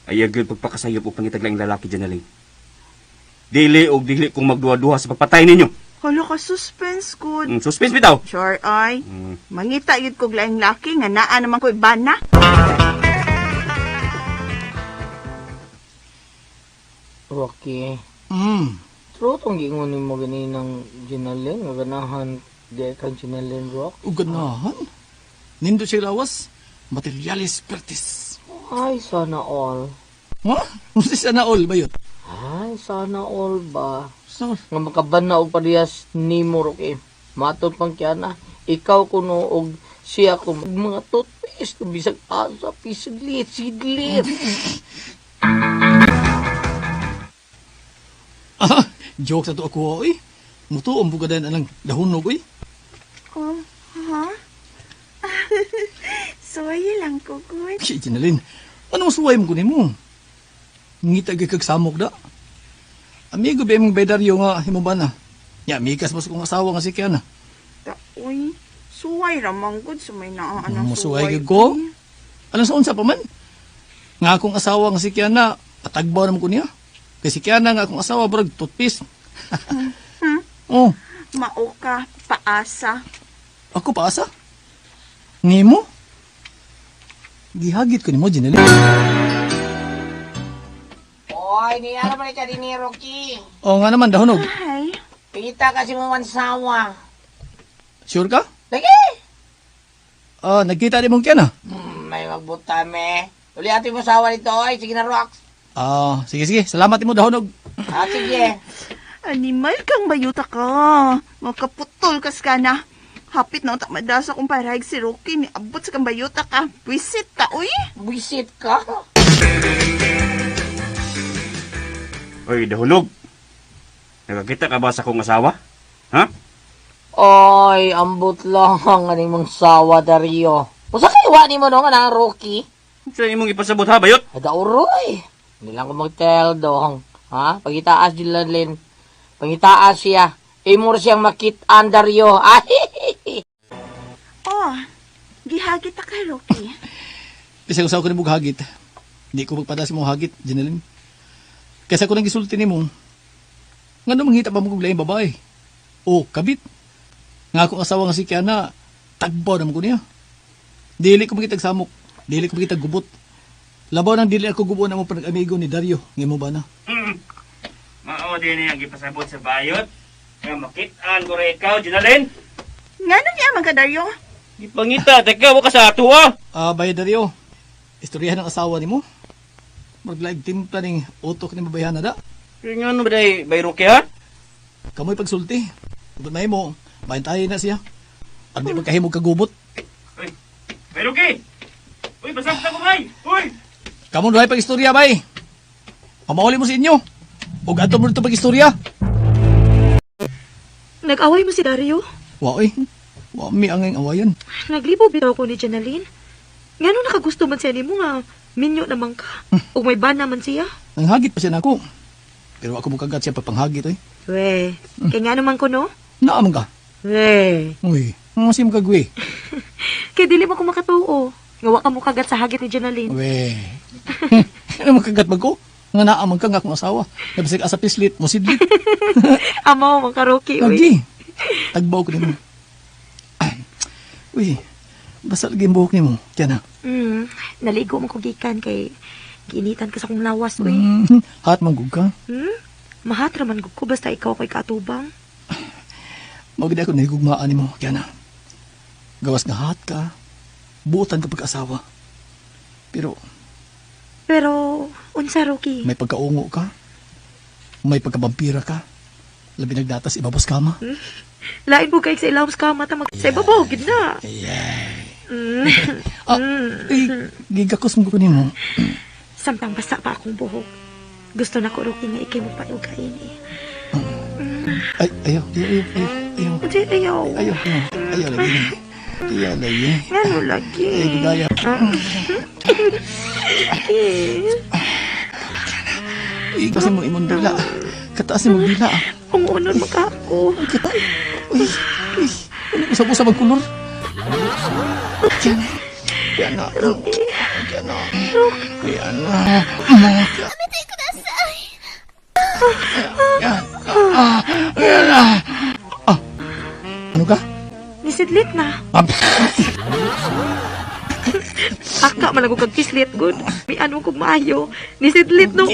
Ay, agad pagpakasayop o pangitaglaing lalaki, Janalyn. Dili kung magduha-duha sa pagpatay ninyo. Hala ka, suspense, God. Suspense bitaw. Sure, ay. Mangita yun ko glaing laki, nga naa naman ko ibana. Rocky. True tong giingon mo ganinang Janalyn, nga ganahan di kang Janalyn, Rock. Uganahan? Nindo siya lawas? Materialis pertis. Ay, sana all. Ha? Musi sana all ba yun? Ay, sana all ba? So, Nga makabana og parehas nimo Rocky. Matod pang kiyana, ikaw kuno og siya ko mga toothpaste bisag asa pisidlit sidlit. joke sa to ako, oy. Mutuom po ka din anang dahunog, oy. Ha? Suwayo lang ko, good. Si Janalyn, anong suway mo kunin mo? Ngita kag samok da. Amigo ba mong baydaryo nga himuban na? Ya, mikas mas kong asawa nga si Kiana. Uy, suway ramang good. Sumay na ang Musuway kag ko? Anong sa unsa pa man? Nga akong asawa nga si Kiana, patagbaw naman ko niya. Kasi si Kiana nga akong asawa, brag, toothpaste. Oh, Mao ka, paasa. ako paasa? Nimo? Gihagit ko ni mo, Janalyn. Oy, niya naman ka din ni Rocky. Oo nga naman, dahunog. Ay, Pita kasi mo mansawa. Sure ka? Lagi! Nagkita din mong Kiana? May magbutame. Uli atin mo sawa nito, oy. Sige na, Rox. Sige. Salamat mo, dahunog. Sige. animal kang bayuta ka. Makaputol kas ka na. Hapit na utak madasa kung parahig si Rocky ni abot sa kang bayuta ka. Visit ka, uy. Visit ka? Oy, dahunog. Nakakita ka ba sa kong asawa? Ha? Oy, ambot lang ang aning mong sawa, Dario. Usa kay wani mo no nga na Rocky? Sa imong ipasabot ha, bayot? Adauroy. Hindi lang ko mag-tell dong. Ha? Pagitaas Janalyn. Pagitaas siya. Imor siyang makit-an, Dario. Ay! Oh, gihagit ka, Rocky. Kasi usaw ko ni mong hagit. Hindi ko magpada si mong hagit, Janalyn. Kasi ako nang gisulti ni mo. Nga naman hita pa mo kong laing babae. O, kabit. Nga akong asawa nga si Kiana, tagbaw naman ko niya. Dili ko makitag samok. Dili ko makitag gubot. Labaw nang dili ako gubo na mo panag-amigo ni Dario. Ngayon mo ba na? Mao din niya gipasabot sa bayot. Nga makit-an ko rin ikaw, Janalyn. Nga nang niya mga Dario? Ipangita, teka, waka sa ato ha. Bay Dario, istoryahan ng asawa ni mo. Maglaig timpla ning utok ni babayahan na da. Kaya nga ano ba day, bay Rocky ha? Kamoy pagsulti. Kung may mo, bayan tayo na siya. At di magkahimog kagubot. Uy, bay Rocky! Uy, pasabot ako, bay! Uy! Kamu duhay pag-istorya, bay. Pamahuli mo sa inyo. O gato mo dito pag-istorya. Nag-away mo si Dario? Wa, mi angay awayan. Naglibo bitaw ko ni Janalyn. Ngano nakagusto man siya ni mo nga minyo naman ka. O may ban naman siya. Nanghagit pa siya na ako. Pero ako mong siya papanghagit, eh. We, kaya nga naman ko no? Naaman ka. We. Uy, masim ka, gwe. Kaya dili mo ko makatuo. Ngawa ka mo kagat sa hagit ni Janalyn. We. Ano makagat mag ko? Nga naaman ka nga akong asawa. Nabisig asa pislit, musidlit. Amaw, mga karoki, uy. Lagi. Tagbaw ko ni mo. Uy, basta lagi ang buhok ni mo. Tiyan na. Naligo mo ko gikan kay giinitan ka sa kong lawas, uy. Hat manggug ka. Mahatra man ko basta ikaw kay katubang. Maganda ako nahigugmaan ni mo. Tiyan na. Gawas nga hat ka. Buutan ka pag-asawa. Pero, unsa, Rocky? may pagkaungo ka. May pagkabampira ka. Labi nagdatas, ibabos ka ma. Lain mo kay sa ilawos ka mata sa ibabaw, gid na. Gigakos mo ko ni mo. Samtang basta pa akong buhok. Gusto na ko, Rocky, nga ikay mo palugain eh. Ayaw. Ayaw lagi. Ayaw lagi. Ano lagi? Gigaya. Kasi mo imong dila. Kataas mo dila. Ang unod maka ako. Uy. Usap-usap ang kulor. Yan na. Ano ka? Nisidlit na. Aka malago kag kislit good. May ano kog maayo. Nisidlit no.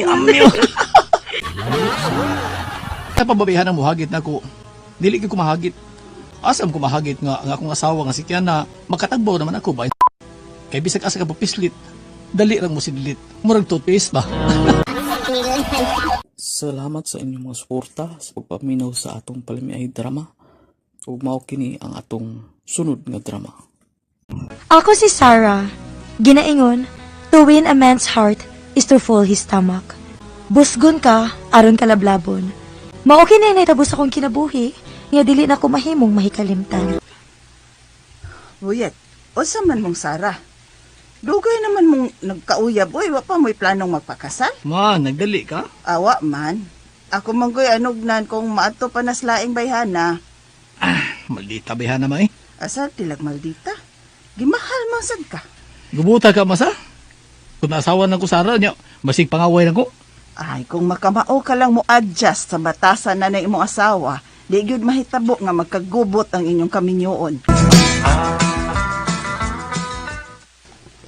Pababayhan ang muhagit na ko. Dili ko mahagit. Asam ko mahagit nga akong asawa nga si Kiana makatagbaw naman ako ba. Kay bisag asa ka papislit. Dali lang mo sidlit. Murag toothpaste ba? Salamat sa inyong mga suporta sa pagpaminaw sa atong palimiay drama. Ug mao kini ang atong sunod nga drama. Ako si Sarah. Ginaingon, to win a man's heart is to fill his stomach. Busgon ka, aron kalablabon. Mao kini nahitabos akong kinabuhi, nga dili na ko mahimong mahikalimtan. Buyet, o sa man mong Sara? Dugay naman mong nagkauyab, oy, wa pa mo'y planong magpakasal? Ma, nagdali ka? Awa man. Ako manggoy anugnan kung maato pa naslaing bayhana. Maldita bayhan naman eh. Asal tilag maldita. Gimahal man sad ka. Gubuta ka masa? Kung naasawa na ko Sara niya, basig pangaway na ko. Ay, kung makamao ka lang mo adjust sa batasan na na imong asawa, di gyud mahitabo nga magkagubot ang inyong kaminyoon.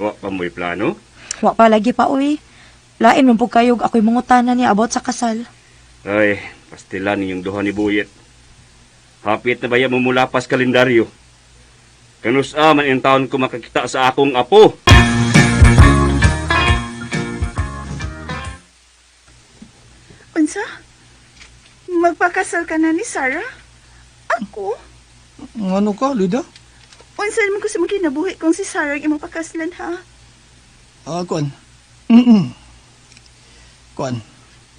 Wa pa mo'y plano? Wa pa lagi pa, uy. Lain mo po kayo, ako'y mungutanan niya about sa kasal. Ay, pastilan ninyong duha ni Buyet. Hapit na ba yan mamulapas kalendaryo? Kanus-a man yung taon ko makakita sa akong apo. Unsa? Magpakasal ka na ni Sarah? Ako? Ano ka, Lida? Unsa naman ko sa mga kinabuhi kung si Sarah ang imong pakaslan, ha? Kuan. Kuan.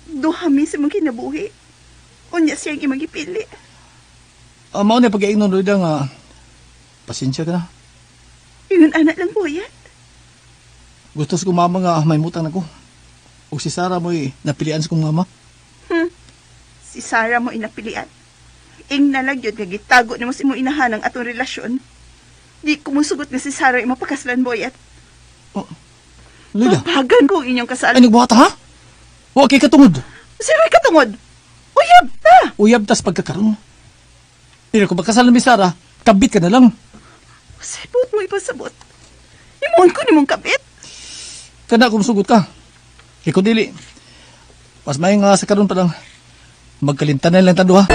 Duhami sa mga kinabuhi. Unya siya ang imong gipili. Mao na pag-iingnon, Lida, nga pasensya ka na. Yun anak lang po yan. Gusto sa kong mama nga may mutang na ko. O si Sarah mo'y napilian sa kong mama. Si Sarah mo inapilian. Ing nalagyod nga gitago ni mo si mo inahan ang atong relasyon. Di ko musugot nga si Sarah ang mapakaslan boyat. Lida. Papagan ko ang inyong kasal. Ay, nagbuhat ha? Huwag kay katungod. Siro'y katungod. Uyab ta. Uyab tas pagkakaroon. Pero kung magkasal na may Sarah, kabit ka na lang. Sibot mo ipasabot. Imuon ko ni mong kabit. Kana kung sugot ka. Ikaw dili. Mas may nga sa karon pa lang. Magkalintan na lang tando ha.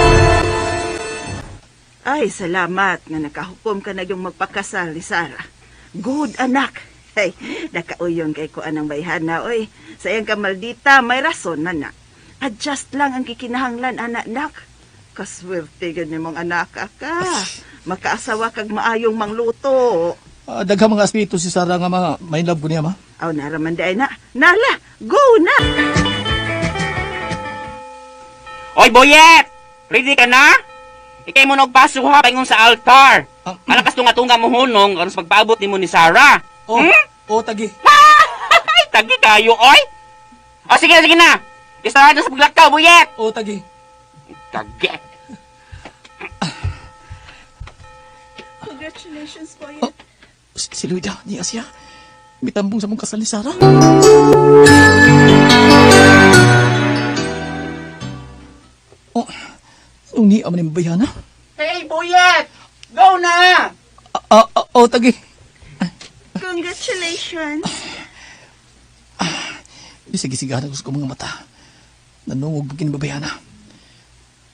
Ay, salamat nga nakahukom ka na yung magpakasal ni Sarah. Good anak. Ay, nakauyon kay ko anang bayhana, oy. Sayang ka maldita, may rason man na. Adjust lang ang kikinahanglan, anak-nak. Kaswerte ganyan mong anak ka. Makaasawa kag maayong mangluto. Daghang mga aspito si Sarah nga mga may love ko niya, ma. Aw, naraman day na. Nala, go na! Oy, Boyet! Ready ka na? Ikay mo nagpaso ha, paingon sa altar. Malakas tunga-tunga mo hunong, aron sa pagpaabot ni mo ni Sarah. Tagi. Ay, tagi kayo, oy! O, sige na. Isa na sa paglakaw, Boyet! Tagi. Tagi. Congratulations, Boyet. Si Luida, niya siya. Mitambong sa mong kasal ni Sarah. Uni aman yung bayana. Hey, Boyet! Go na! Tagi. Congratulations. Bisig-isigahan ko sa mga mata. Nanungog bagin babayana.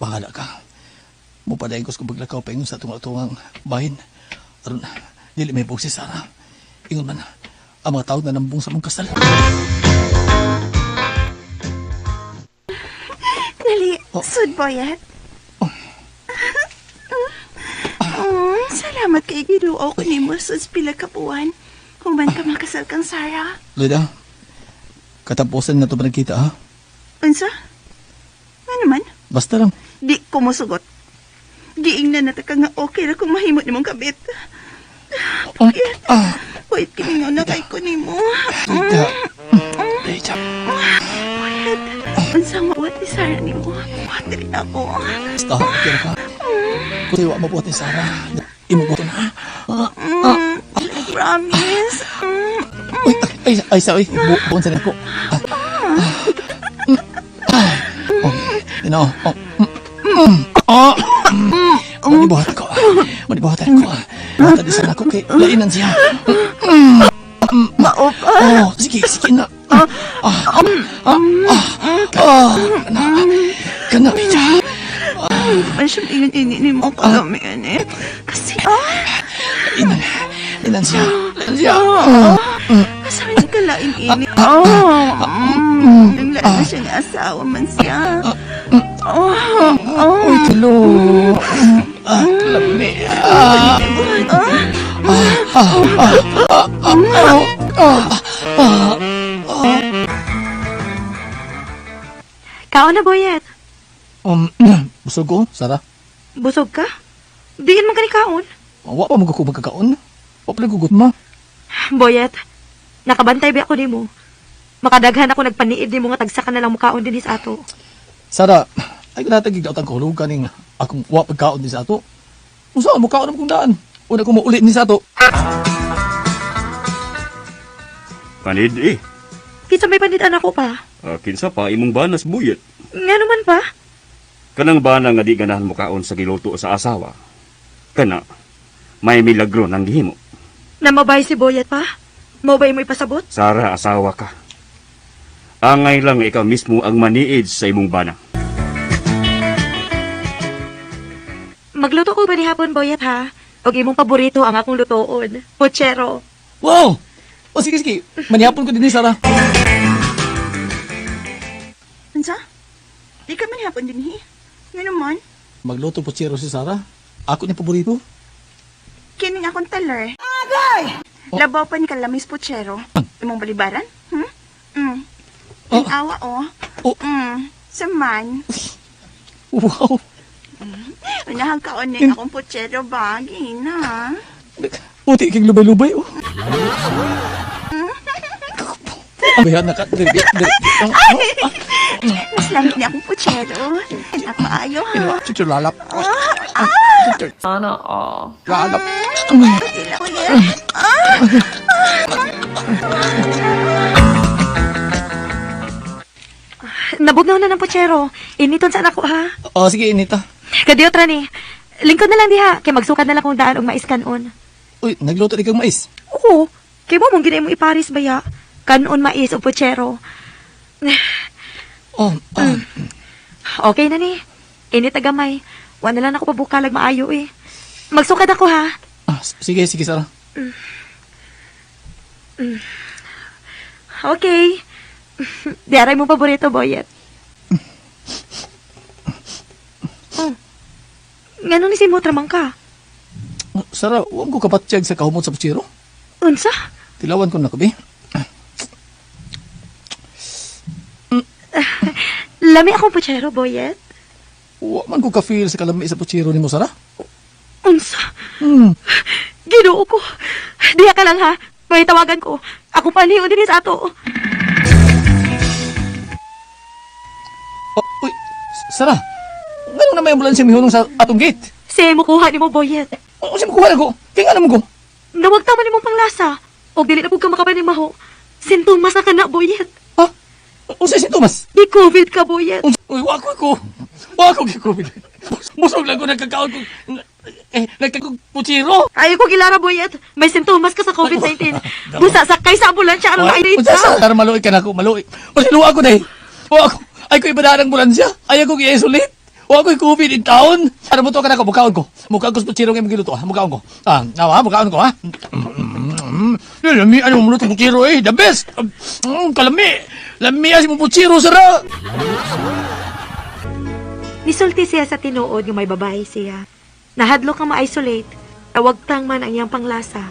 Bahala ka. Mupadayin ko sa paglakaw paingon sa tungang bahin. Aron, dili may si Sarah. Ingon man, ang mga tao na nambong sa mong kasal. Dali, sud, Boyet. Salamat kay Ginoo ko ni mo sa pila ka buwan. Human ka makasal kang Sarah. Luda, katapusan na ito ba nagkita, ha? Unsa? Ano man? Basta lang. Di ko musugot. Giing na nataka nga okay na kung mahimot ni mong kabit. Boyet, wait, kiningaw na kay ko ni mo. Luda. Boyet, unsang mawat ni Sarah ni mo. Mawat rin ako. Basta, kira ka. Kung tayo mabuhat ni Sarah, imubuto na. Promise. Ay, sorry. Buwan sa rin ko. Manibuhatan ko. Manibuhatan ko. Buhatan din sana ko kay lainan siya. Maupa. Sige na. Kana, Pija. Masyong ingin-ingin ni mo kami, Kasi, Lainan siya. Saan ka lain ini? Nang lain na siyang asawa man siya. Uy, tulo. Lami. Kaon na, Boyet. Busog ko, Sara. Busog ka? Diin man ka ni kaon. Wa pa magkuko magkakaon. Wa pa gugut ma. Boyet, nakabantay ba ako ni mo? Makadaghan ako nagpaniid ni mo nga tagsa ka na lang mukaon din sa ato. Sara, ay natagig daw tang kahulog kaning akong wa pagkaon din sa ato. Unsa mo kaon akong daan? Una ko maulit ni sa ato. Panid eh. Kinsa may panitan ako pa? Kinsa pa imong banas buyet. Nga naman pa? Kanang bana nga di ganahan mo kaon sa giluto sa asawa. Kana, may milagro nang gihimo. Namabay si Boyet pa? Mabay mo ipasabot? Sara, asawa ka. Angay lang nga ikaw mismo ang maniid sa imong bana. Magluto ko ba ni hapon, Boyet, ha? Og imong paborito ang akong lutoon. Puchero. Wow! O sige, sige. Manihapon ko din ni Sara. Ansa? Di ka man hapon din, hi? Nga naman, Magluto po chero si Sara. Ako ni paborito. kining akong taler. Agay! Labaw pa ni kalamis puchero. Imong balibaran? Ang awa, oh. Saman. Wow! Unahang kaon ni akong puchero ba? Gina. Puti kang lubay-lubay, oh. Abayan na ka. Mas lamig ni akong puchero. Ako ayo, ha? Chuchu lalap. Sana all. Lalap. Sila ko yan. Nabugnaw na ng puchero. Initon sa anak ko, ha? Oh, sige, Inita. Kadiyot, Rani. Lingkod na lang diha. Kay magsukad na lang kung daan og mais kanon. Uy, nagluto di kang mais. Oo. Kay mo mong ginay mo iparis baya. Kanon mais o puchero. Oh, Okay na ni. Init na gamay. Wa na lang ako pabukalag maayo eh. Magsukad ako, ha? Sige, sige, Sara. Okay. Diaray mo paborito, Boyet. Ngano ni si mo tramang ka? Sara, huwag ko kapatsyag sa kahumot sa puchero. Unsa? Tilawan ko na ko, be. Lami akong puchero, Boyet. Huwag man ko ka-feel sa kalami sa puchero ni mo, Sara. Unsa? Ginoo ko. Diya ka lang, ha? May tawagan ko. Ako paliw din sa ato. Uy, Sara, gano'n na may ambulansya mihunong sa atong gate? Siya mo kuha ni mo, Boyet. O siya makuha na ko? Kaya nga naman ko. Nawag tama ni mong panglasa. O dili na po ka makapanimaho. Sintomas na ka na, Boyet. Ha? O siya si Thomas? Di COVID ka, Boyet. Uy, wako ko. Wako kay COVID. Musog lang ko nagkakaon ko. Nagkakog puchiro. Ayaw ko gilara, Boyet. May sintomas ka sa COVID-19. Busa sakay sa ambulansya. Anong na-irate Sa ka? maluoy ka na ako, maluoy. Masiluwa ko na eh. Wako. Ay ko iba na ng ambulansya. Ayaw ko i-isolate. Wako yung COVID in town. Ano mo to ka na ako? Mukaon ko. Mukaon ko sa puchiro ngayon magiluto. Mukaon ko. Mukaon ko, ha? Lami, ano mo luto puchiro eh. The best. Kalami. Lami, asin mo puchiro, Sara. Nisulti siya sa tinuod ng may babae siya. Nahadlok ka ma-isolate. Tawag tang man ang iyang panglasa.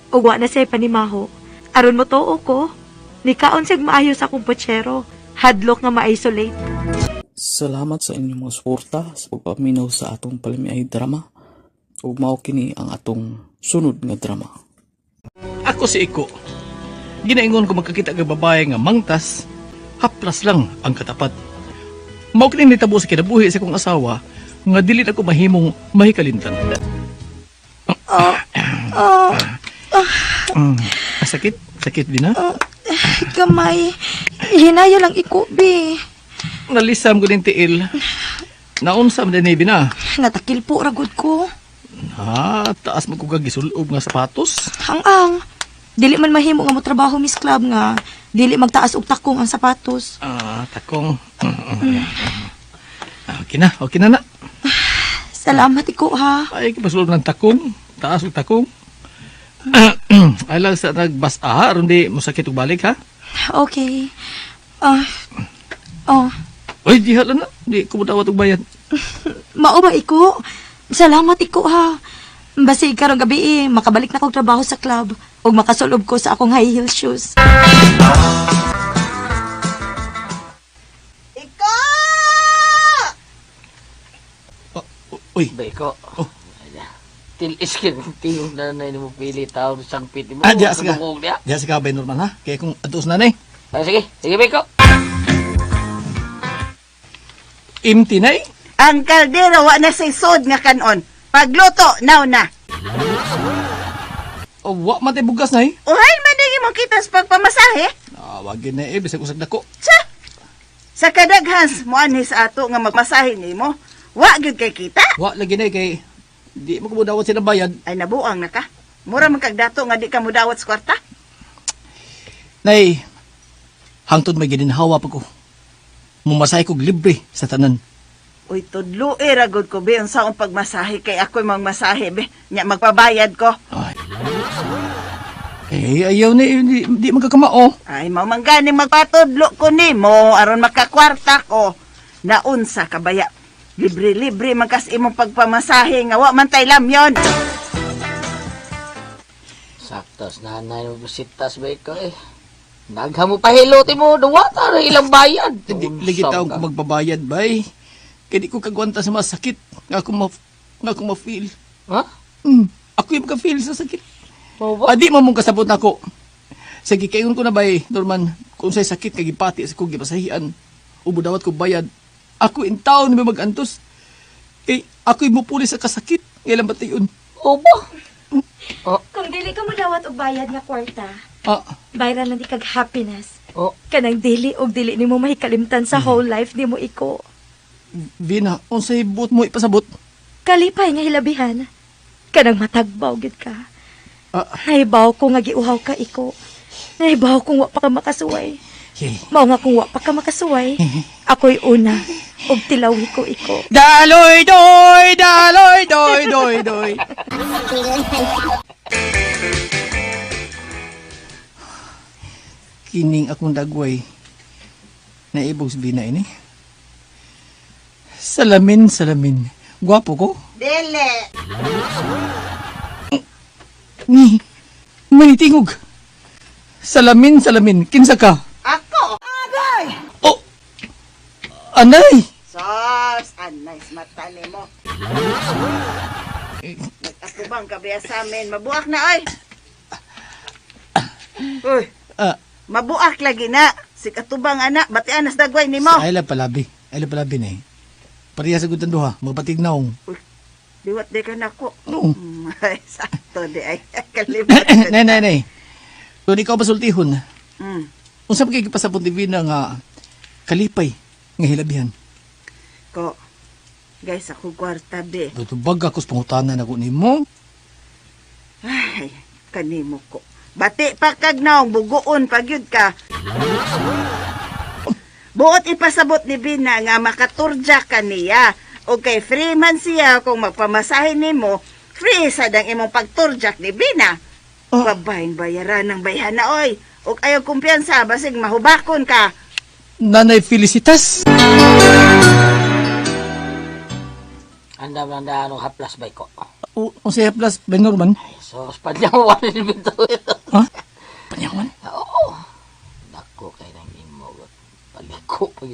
Ugwa na siya panimaho. Aron mo to ko. Nikaon siya maayo sa akong puchero. Hadlok nga ma-isolate. Salamat sa inyong mga suporta sa pagpaminaw sa atong palimiay drama. Ug mao kini ang atong sunod nga drama. Ako si Iko. Ginaingon ko magkakita ng babae nga mangtas, haplas lang ang katapat. Mao kini nitabo sa kinabuhi sa kong asawa nga dili na ko mahimong mahikalintan. Sakit? Sakit din, ha? Gamay. Hinaya lang ikubi. Nalisam ko din tiil. Naunsam din ni Bina. Natakil po ragod ko. Taas mo ko gagisulob nga sapatos. Ang dili man mahimo nga mo trabaho Miss Club nga dili magtaas og takong ang sapatos. Takong. Okay na na. Salamat iko, ha. Ay, kipasulod ng takong. Taas og takong. Ay lang sa nagbas aron di mo sakit og balik ha. Okay. Oy, di hala na. Di ko dawat og bayad. Mao ba iko? Salamat iko ha. Basi karong gabi makabalik na kog trabaho sa club ug makasulob ko sa akong high heel shoes. Uy. Beko. Tilis ka ng tingong nanay ni mo pili tao sa pit mo. Diya sige. Diya. Diya sige bay normal ha. Kaya kung atos na ni. Sige. Sige, Beko. Imti na Ang kaldero wa na say sod nga kanon. Pagluto, now na. O, wa man tay bugas na Uhay, manigi mo kita sa pagpamasahe. Wagin na bisag usag dako. Sa kadaghans mo anis ato nga magmasahe nimo. Wa gyud kay kita. Wa lagi na kay di mo ko dawat sila bayad. Ay nabuang na ka. Mura man kag dato nga di ka mudawat sa kwarta. Nay, hangtod may gininhawa pa ko. Mumasahe kog libre sa tanan. Uy, tudlo ragod ko be unsa ang pagmasahe kay ako'y magmasahe be. Nya magpabayad ko. Ayaw ni di magkakamao. Ay mamangganing magpatudlo ko nimo aron makakwarta ko. Naunsa ka baya? Libre-libre magkas imong pagpamasahe nga wa man tay lamyon. Saktos nanay mo busitas Beko eh. Nagha mo pahiloti mo duwa taro ilang bayad. Lagi taong ko magbabayad bay. Kaya di ko kagwanta sa masakit. Nga ako ma-feel. Ha? Ako yung maka-feel sa sakit. Ba? Adi mo mong kasabot na ko. Sige, kayon ko na bay, Norman, kung sa'y sakit, kagipati sa kong gipasahian, ubudawat ko bayad, ako in town may mag-antos. Eh, ako'y mupuli sa kasakit. Ngayon ba tayo yun? Oba? Kung dili ka mo dawat og bayad nga kwarta, bayran lang di kag happiness. Kanang dili og dili nimo mahikalimtan sa whole life nimo iko. Vina, unsay buot mo ipasabot? Kalipay nga hilabihan. Kanang matagbaw gid ka. Nahibaw ko nga giuhaw ka iko. Nahibaw kung wa pa ka makasuway. Mao nga kung wa pa ka makasuway, ako'y una og tilawi ko iko. Daloy doy, daloy doy doy doy. Kining akong dagway naibog si Bina ini. Salamin, salamin. Gwapo ko? Dele. Ni, manitingog. Salamin, salamin. Kinsa ka? Ako. Agay. Oh, anay. Sos, anay, mata mo. Ako bang kabiya sa amin? Mabuak na, oy. Uy, mabuak lagi na. Si katubang anak, batian nas dagway ni mo. Ay la palabi na eh. Pariya sa gutan duha, magpatignaw. Liwat di ka na ko. Oo. Ay, sakto di ay. Kalimutan. Nay. Kung ikaw pasultihon, Mm. unsa pa kay pasapon ni Vina nga kalipay nga hilabihan. Ko, guys, ako kwarta be. Tutubag ako sa pangutanan ako nimo. Ay, kanimo ko. Bati pa kag naong bugoon pagyud ka. Buot ipasabot ni Bina nga makaturja ka niya. O kay free man siya kung magpamasahe nimo, free sa dang imong pagturjak ni Bina. Babayang bayaran ng bayhana, oy. O ayaw kumpiyansa, basig mahubakon ka. Nanay Felicitas. Anda anong haplas ba ko? Unsay plus Ben Norman? So, panyawan ni Bito ito. Ha? Panyawan? Oo. Dako kay nang imo. Pagdako pag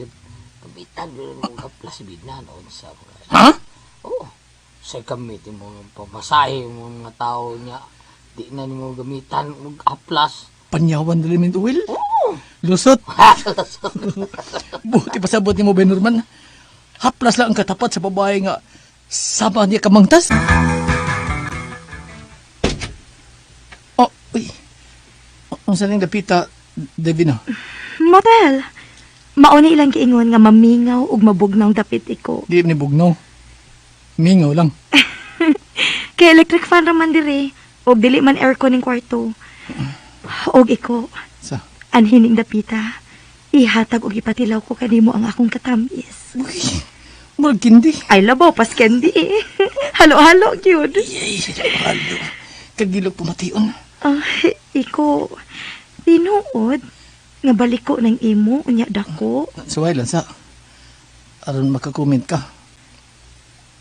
kabitan doon ng haplas bidna noon sa mga. Ha? Oo. Sa gamitin mo pamasahe mo mga tao niya. Di na nimo gamitan og haplas. Panyawan dali min tuwil? Oo. Lusot. Buti pasabot ni mo Ben Norman. Haplas lang ang katapat sa babae nga sama niya kamangtas. Oh, uy. Ang saling dapita, Devina. Motel. Mauni ilang giingon nga mamingaw ug mabugnaw dapit iko. Di ni bugnaw. Mingaw lang. Kay electric fan raman diri og dili man aircon ning kwarto. Og iko. Sa? Anhining dapita. Ihatag og ipatilaw ko kanimo ang akong katamis. Murag kindi. Ay labaw pas candy. Halo-halo gyud. Halo. Kagilog pumation. Iko, tinuod, nga balik ko ng imo, unya dako. Suway lang sa, aron makakomment ka,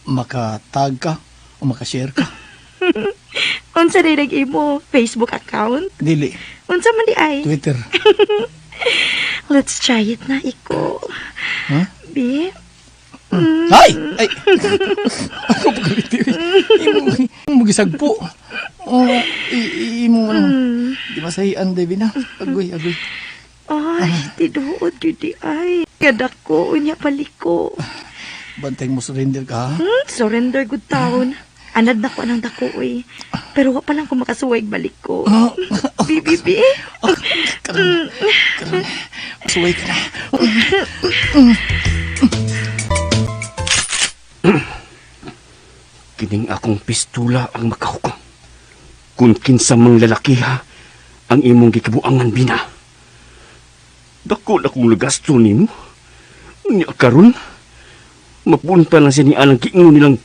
makatag ka, o makashare ka. Unsa day nag-imo? Facebook account? Dili, Unsa man di ay? Twitter. Let's try it na, Iko. Huh? Bi? Ay! Ay! Ako pagaliti. Imo gisagpo. Imo man. Di masahian, Debbie na. Agoy. Ay, tiduod yun di ay. Kadak ko, unya paliko. Bantay mo surrender ka, ha? Surrender good taon. Anad na ko ng dako, eh. Pero wa pa lang ko makasuwag balik ko. Bibi. Karon. Suway ka na. Kining akong pistula ang makahukom. Kung kinsa mang lalaki ha, ang imong gikabuangan bina. Dako na kong nagasto nimo. Unya karon, mapunta lang siya ni alang kiingon nilang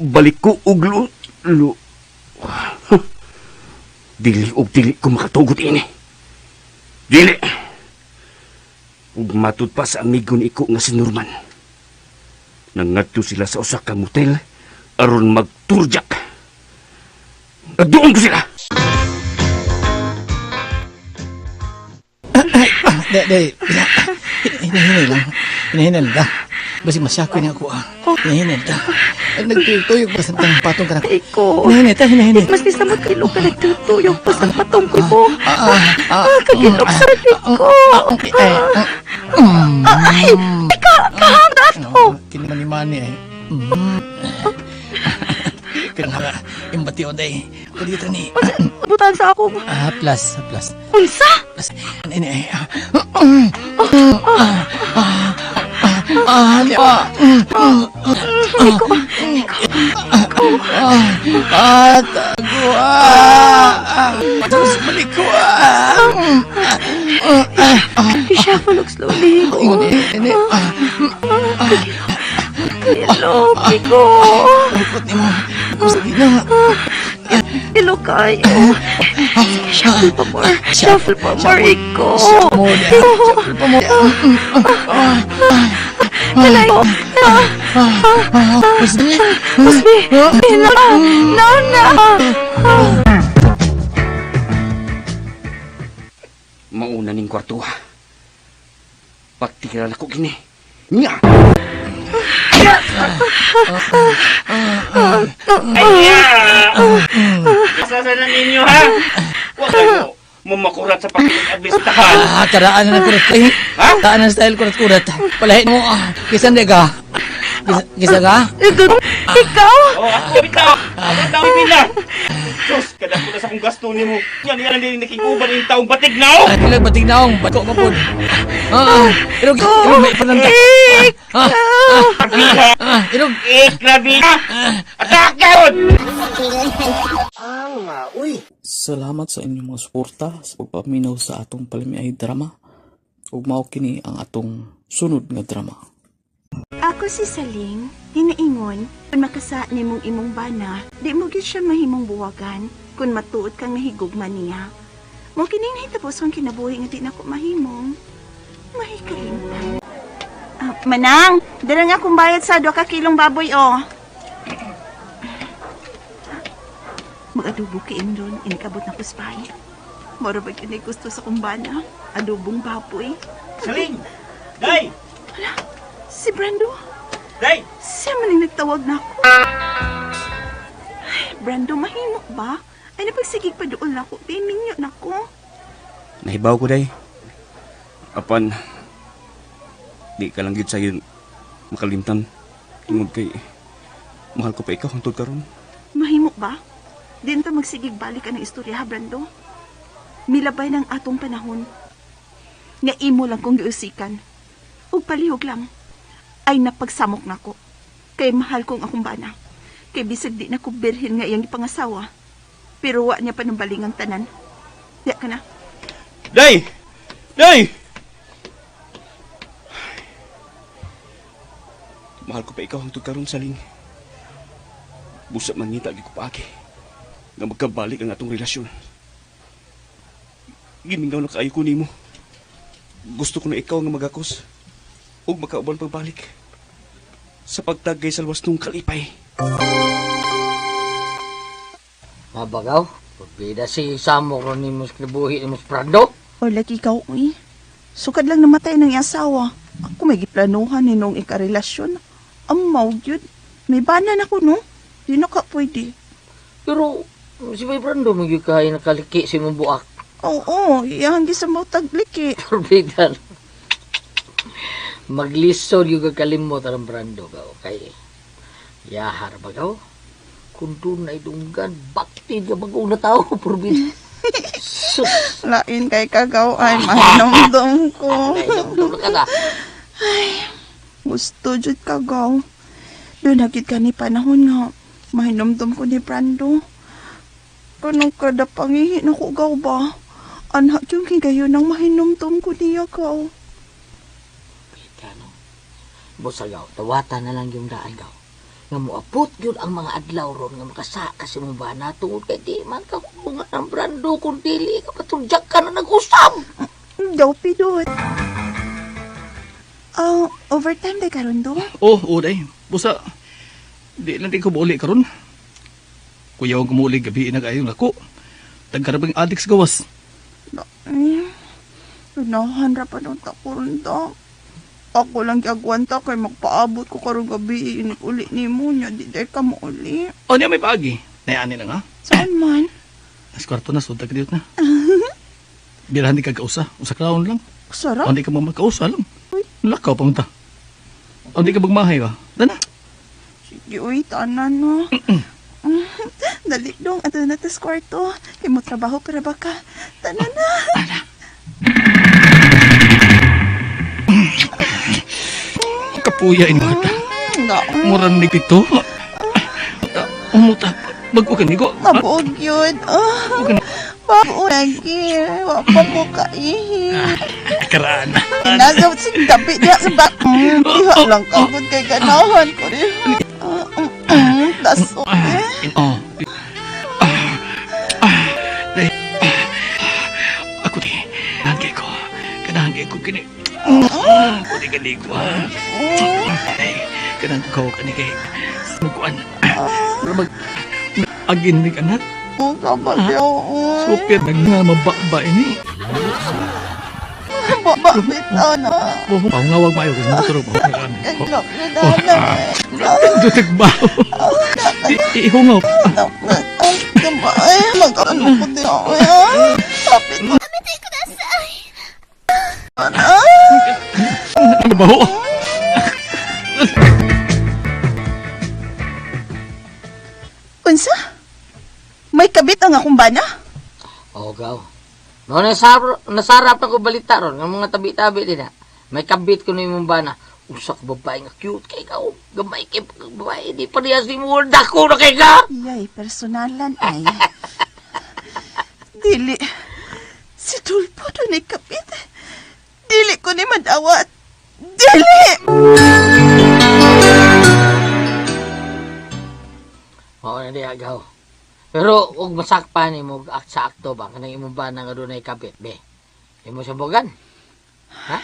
balik ko og Dili ko makatugot ini. Dili. Ug matud pa sa amigo ni iko nga si Norman. Nangadto sila sa usa ka motel aron magturjak. Nagduon ko sila. Hinahinay lang. Basi masyako niya ako, Hinahinay ka. Nagtutuyog pa sa patong ka na. Iko. Hinahinay. Mas di sa magkilo ka nagtutuyog pa sa patong ko mo. Kagilok sa ko. Ay, kahanda to. Kinimani-mani ay. Kaya imbati o day. Ako dito ni. Butan sa ako. Plus. Unsa? Plus. Ini ay. Terus balik ko. Shuffle slowly. Ini. Hello, Kiko. Ikot ni mo. Sige na. Hello, kayo. Shuffle pa more, Iko. Shuffle pa more. Hello. Husby. No. Mauna ning kwarto ha. Pagtikiran ako gini. Nga! Masasalan ninyo ha! Huwag kayo mamakurat sa pakikag-abistahan. Karaan na kurat ko. Karaan na style kurat-kurat. Palahin mo. Kisan de ka. Kisa ka? Ikaw? Ako bitaw! Ang tao pila! Diyos, kada ko na sa kong gasto ni mo. Yan din nakikuban yung taong batig naong! Ilang batig naong. Bato ka po. Irog, may pananda. Irog. Grabe ka! Atak yun! Salamat sa inyong mga suporta sa pagpaminaw sa atong palimiay drama. Ug mao kini ang atong sunod nga drama. Ako si Saling, hinaingon, kung makasa ni mong imong bana, di mo gid siya mahimong buwagan, kung matuod kang nahigugma niya. Mo kining nahitapos ang kinabuhi nga di na ko mahimong. Mahikalimtan. Manang, dala nga akong bayad sa 2 kilong baboy, Mag-adobo kiin doon, inikabot na kuspay. Moro ba yun gusto sa kumbana? Adobong baboy. Saling! Day! Hala, si Brando. Day! Siya man yung nagtawag na ako. Ay, Brando, mahimok ba? Ay, napagsigig pa doon ako. Timinyo na ko. Nahibaw ko, Day. Apan, di ka lang yun sa'yo makalimtan. Tungod kay, mahal ko pa ikaw hangtod karon. Mahimok ba? Di na magsigig balik ka ng istorya, ha, Brando? Milabay ng atong panahon. Nga imo lang kong giusikan. Ug palihog lang. Ay napagsamok na ko. Kay mahal kong akong bana. Kay bisag di na ko birhin nga iyang ipangasawa. Pero wa niya pa ng balingang tanan. Diya ka na. Day! Day! Mahal ko pa ikaw hangtod karon, Saling. Busa man ngita gi ko paagi nga magkabalik ang atong relasyon. Giningaw na kaayo ko nimo. Gusto ko na ikaw nga magakos ug makauban pagbalik sa pagtagay sa luwas nung kalipay. Mabagaw, pagbida si Samo ron ni Mus Kribuhi ni Mus Prado. O lagi ikaw, uy. Sukad lang namatay ng asawa. Ako may giplanuhan ni nung ikarelasyon. Amaw, yun. May banan ako, no? Di na ka pwede. Pero, si Bay Brando magigay nakaliki si mong buak. Oo, iyahangi sa mo tagliki. Perbidan. Maglisod yung kakalimot ang Brando ka, okay? Yahar ba ka? Kung doon na idunggan, bakti ka bagong na tao, Perbidan. Lain kay kagaw ay mahinomdom ko. Mahinomdom ka na. Ay, gusto jud kagaw. Doon nagit ka ni panahon nga. Mahinomdom ko ni Brando. Kanong kada pangihi na ko gaw ba? Anak yung higayon ng mahinomdom ko niya gaw. Bosagaw, tawatan na lang yung daan gaw. Nga moabot yun ang mga adlaw ron nga makasa kasi mo ba na tungod kay di man ka kungan ang Brando kung dili ka patudyak ka na nag-usam. Daw pidot. Overtime day karon do? Oo, day. Busa, di lang ko mauli karon. Kuyaw ko mauli gabi na kayo lako. Tagkarabang adik sa gawas. Unahan ra pa nung takuron daw. Ako lang gagwanta kay magpaabot ko karong gabi inip uli ni mo niya. Di ka mo uli. O niya may paagi. Nayani na nga. Saan man? Nas kwarto na, sunta ka dito na. Birahan di ka kausa. Usa kraon lang. Sarap? O di ka magkausa lang. Lakaw pa munta. O di ka magmahay ba? Dana. Sige, uy, tanan no. Dali dong, ato na tas kwarto. Kaya mo trabaho para ba ka? Tanan na. Kapuya ini mata. Murang ni pito. Umuta. Bago ka nigo. Mabuog yun. Bago lagi. Wapa mo kaihi. Karana. Nagaw sa gabi diya sa bak. Diha lang kagod kay ganahan ko rin. Daso Ako di. Nangkay ko. Kanangkay ko kini. Pwede ka di ko. Kanang ko kani kay mukuan. Agin ni kanak. Oo, kabalyo. Supir nga mababa ini. Bababit na. Pangawag mayo kasi matulog mo. Kaglap na dala. Tutugbaw. Ihungaw. Kamay, mag-ano ko din ako. Kapit mo. Amitay ko na sa'y. Ano ba ho? Unsa? May kabit ang akong bana? Oo, gaw. No, nasarap na ko balita ron, ng mga tabi-tabi din na. May kabit ko na yung bana. Usak babae nga cute kay ka. Gamay kay babae. Di pa niya si Murda ko na kay ka. Yay, personalan ay. Dili. Si Tulpo doon ay kabit. Dili ko ni madawat. Dili! Oo na di agaw. Pero huwag masakpan mo sa akto ba? Kanang imong ba nga doon ay kabit, be? Imo sa bogan? Ha?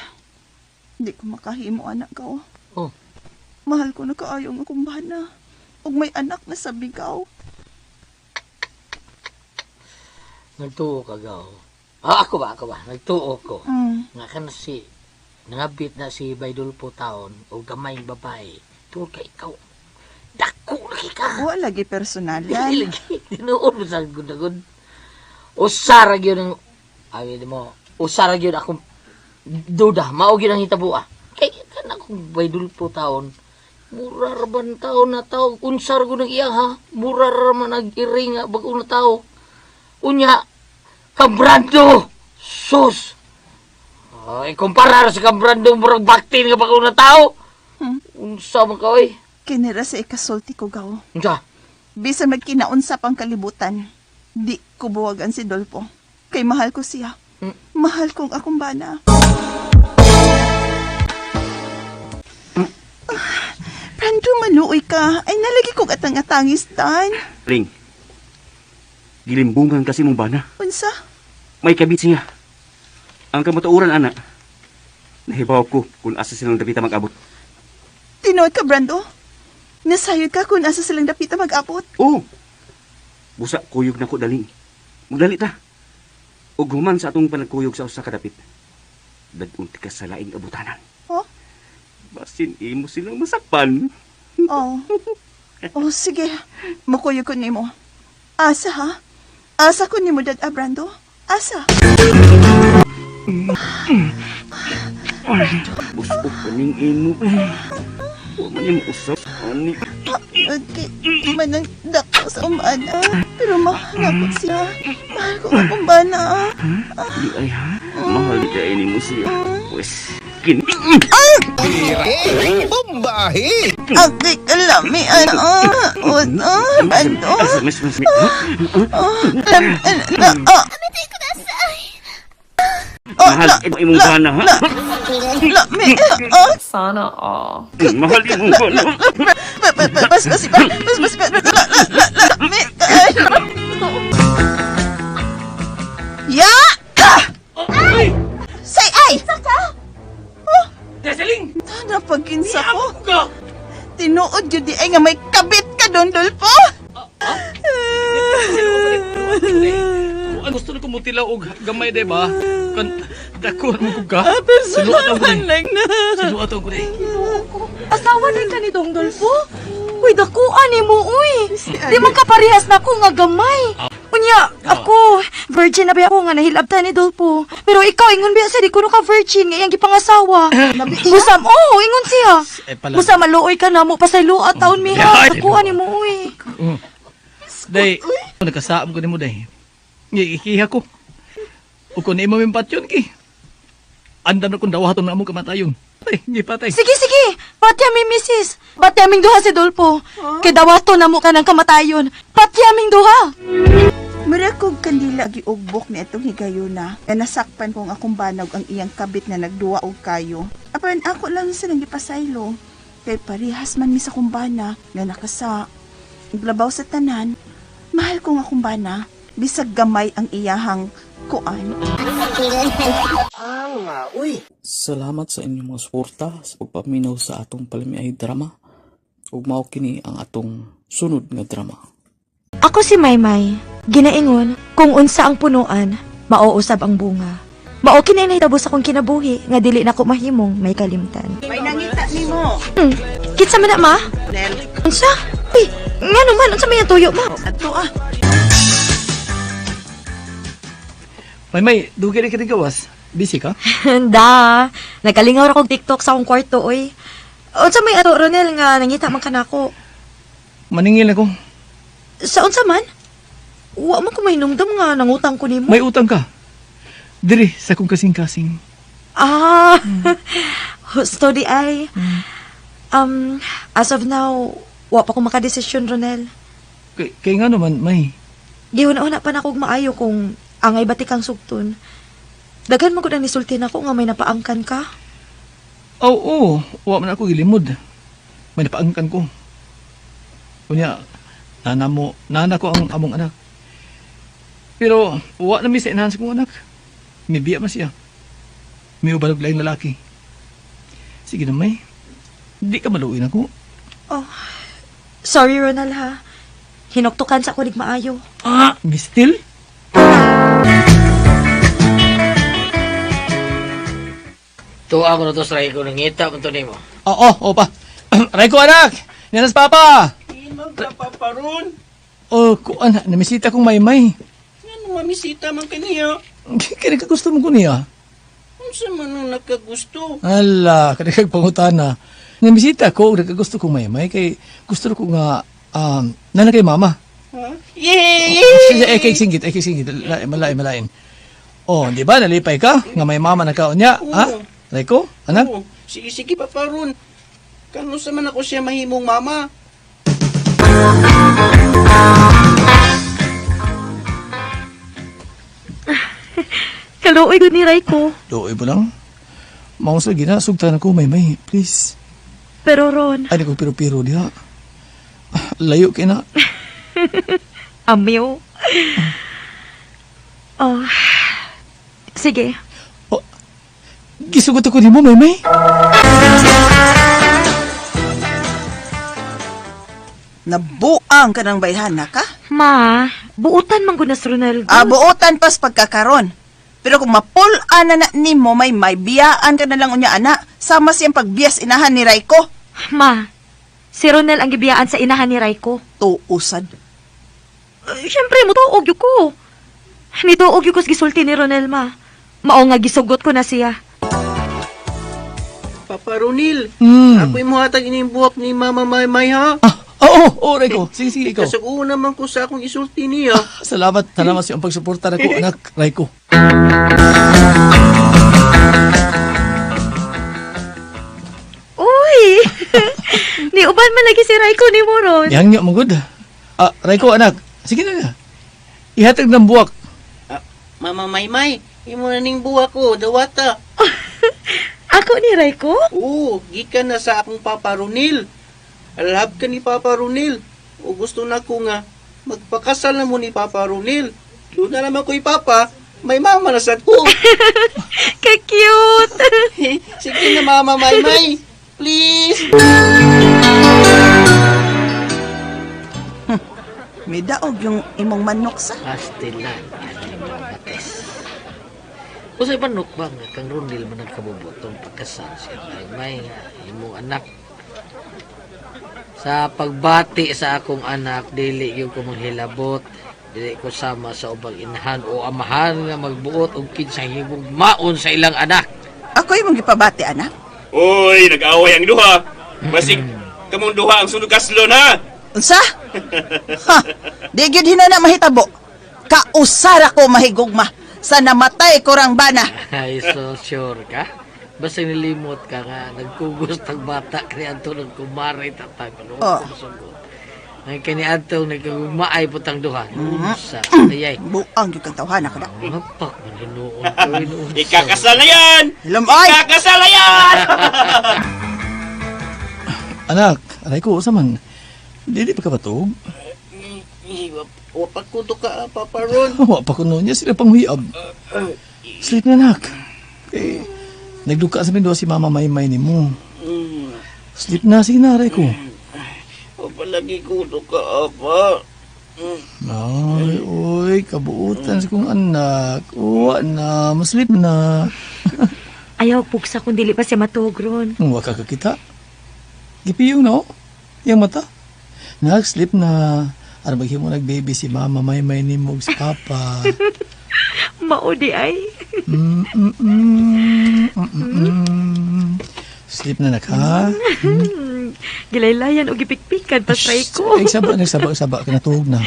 Di ko makahimo anak ko. Oh. Mahal ko na kaayo nga akong bana. Ug may anak na sa bigaw. Nagtuo ka, gaw. Ako ba? Nagtuo ko. Nga ka na nangabit na si Baydulpo taon o gamayng babae. Tuwa ka ikaw. Dako lagi ka. Wala lagi personalan. Dili lagi. Tinuod mo sa gud-gud. Usarag yun ang... Awin mo. Usarag yun akong duda. Maog yun ang hitabua. Kaya ka na kung Baydulpo taon. Murar ban taon na tao. Unsar ko ng iya ha. Murar man nag-iring nga bago na tao. Unya. Kambrando. Sus. Ay, kumparar sa Kambrando murag bakti nga bago na tao. Unsa man ka, oy. Kinira sa ikasulti ko gaw. Unsa? Bisa magkinaunsa pang kalibutan. Di ko buwagan si Dolpo. Kay mahal ko siya. Mahal kong akong bana. Brando, maluoy ka. Ay, nalagi kong atang-atangis, tan. Ring. Gilimbungan kasi mong bana. Unsa? May kabit siya. Ang kamatuuran, anak. Nahibaw ko kung asa silang dapita mag-abot. Tinood ka, Brando? Nasayod ka kung asa silang dapita mag-abot? Oo. Busa, kuyog na ko dali. Magdali ta. Ug human sa atong panagkuyog sa usa ka dapit. Dadunti ka sa laing abutanan. Oh? Basin imo silang masakpan. Oh. Oh, sige. Mukuyog ko nimo. Asa, ha? Asa ko nimo, Dad Brando? Asa? Busog ka ning imo. Huwag man yung usap, ani. Okay, manang dako sa umana. Pero mahal ako siya. Mahal ko akong bana. Di ay ha? Mahal di kayo mo siya. Pues, kin... Bombahi! Agay kalami, Uno, Brando. Mahal imong bana, ha? Lami, Sana all. Mahal imong bana. lami, Ya! Say ay! Saka! Deseling! Napaginsa ko. Tinuod yun di ay nga may kabit ka doon, Dolpo. Ang gusto na kumutila og gamay, di ba? Kan dako mo ko ka. Personalan lang na. Sinuat ko di. Asawa din ka ni Dongdolfo? Uy, dakuan ni mo, uy. Di man kaparehas na ko nga gamay. Unya, ako, virgin na ba ako nga nahilabta ni Dolpo. Pero ikaw, ingon ba sa di ko ka virgin nga iyang gipangasawa. Musam, ingon siya. Musam, maluoy ka na mo, pasaylo at taon miha. Dakuan ni mo, uy. Day, nagkasaam ko ni mo, day. Ikiha ko. O kung imo mimpatyon ki. Andan akong dawaton na mo kamatayon. Ay, patay. Sige. Patyaming misis. Patyaming duha si Dolpo. Kay dawato na mo ka ng kamatayon. Patyaming duha. Marakog kandila giugbok ni itong higayuna. E nasakpan kong akong banog ang iyang kabit na nagduwa og kayo. Apan ako lang silang gipasaylo. Kay parihas man mi sa kumbana nga nakasa. Iglabaw sa tanan. Mahal kong akong bana. Bisag gamay ang iyahang kuan. Salamat sa inyong mga suporta sa pagpaminaw sa atong palimiay drama. Ug mao kini ang atong sunod nga drama. Ako si Maymay. Ginaingon, kung unsa ang punuan, mauusab ang bunga. Mao kini nahitabo sa akong kinabuhi nga dili nako mahimong may kalimtan. May nangita nimo. Kitsa man na, ma? Nel. Unsa? Uy, ngano man unsa may tuyo, ma? Ato May, dugi rin ka din gawas. Busy ka? Da, nagkalingaw ra kog TikTok sa akong kwarto, oy. Unsa may ato, Ronel, nga nangita man kanako? Maningil ako. Sa unsa man? Wa man ko may nungdam nga nangutang ko nimo. May utang ka. Diri, sa kong kasing-kasing. Husto di ay. As of now, wa pa ko makadesisyon, Ronel. Kaya nga naman, May. Gihuna-una pa na kog maayo kung angay batik ang sugton. Daghan mo ko na nisultin ako nga may napaangkan ka. Oo, wa man ako gilimod. May napaangkan ko. Kunya, nana ko ang among anak. Pero, wa na mi sa inahan sa kong anak. May biya man siya. May ubalog laing lalaki. Sige na, May. Di ka maluin ako. Sorry, Ronald, ha. Hinoktukan sa kunig maayo. Mistil? Tuwa mo na to sa ko nangita mo to nimo. Oo, pa. Aray ko, anak! Ninas papa! Magpaparon? Kuan, namisita kong Maymay. Ano mamisita man kaniya? Kaya ka gusto mo ko niya? Unsa man ang nakagusto? Ala, kaya pangutana. Namisita ko, nagkagusto kong Maymay, kay gusto ko nga, nana kay mama. Ha? Yay! Kay singgit. Malain. Di ba, nalipay ka? Nga may mama na kaon niya, ha? Reko, anak? Sige, paparon. Kano sa man ako siya mahimong mama? Kaluoy ko ni Raiko. Luoy mo lang. Maunsa gina, sugtan ako, Maymay, please. Pero Ron. Ay, ko piro diha. Layo kay na. Amyo. Sige. Gisugot ako ni mo, Maymay. Nabuang ka ng bayhana ka? Ma, buutan man gud na si Ronel. Buutan pas pagkakaron. Pero kung mapulaan na nimo, may biyaan ka na lang unya ana. Sama siyang pagbias inahan ni Raiko. Ma, si Ronel ang gibiyaan sa inahan ni Raiko. Tuusad. Siyempre, mutuog yun ko. Nituog yun ko sa gisulti ni Ronel, ma. Mao nga gisugot ko na siya. Papa Ronil, ako'y muhatag inimbuwak ni Mama Maymay ha? Oo, Raiko. Sige, ikaw. Kasuko naman ko sa akong isulti niya. Salamat sa iyong pagsuporta na ko, anak, Raiko. Uy! Ni uban man lagi si Raiko ni Moron. Yang nyo, magod. Raiko, anak, sige na. Ihatag ng buwak. Mama Maymay, imo na ning buwak ko, dawata. Ako ni Raiko? Oo, gikan na sa akong Papa Ronil. Alhab ka ni Papa Ronil. O gusto na ko nga, magpakasal na mo ni Papa Ronil. Doon na naman ko'y Papa, may mama na sa ko. Ka-cute! Sige na Mama Maymay, please. May daog yung imong manok sa. Pastilan. Usay manok ba nga kang Ronil man nagkabubutong pagkasal siya may imong anak. Sa pagbati sa akong anak, dili yung ko manghilabot, dili ko sama sa ubang inahan o amahan nga magbuot og kinsang higog maon sa ilang anak. Ako yung gipabati, anak. Uy, nag-away ang duha. Basig kamong duha ang sunod kaslon ha. Unsa? Ha, di gyud hinana mahitabo. Kausara ko mahigugma sa namatay korang bana. Ay, so sure ka? Basta nilimot ka nga, nagkugos tag bata, kaya ito nagkumaray tatag. Oh. Ang kaniadtong nagkumaay po tang duha. Sa ayay. Buang yung kantawhan ako na. Mapak, maninuon. Ikakasal na yan! Lumay! Ikakasal na yan! Anak, Raiko, saman. Dili pa ka batog? Wapak ko to ka, Papa Ron. Wapa ko nun niya sila pang huyab. Sleep na, anak. Eh, nagduka sa mindoa si Mama Maymay ni mo. Sleep na, sige na, Raiko. Palagi ko to ka, Apa. Ay, oy, kabuutan sa kong anak. Uwa na, maslip na. Ayaw pugsa kung dili pa siya matug ron. Waka ka kita. Gipiyong no? Yang mata. Nag-sleep na. Ano mo nag-baby si Mama Maymay ni mo si Papa. Maudi ay. Sleep na ha? Gilaylayan o gipikpikan pa try ko. Nagsaba ka, natulog na.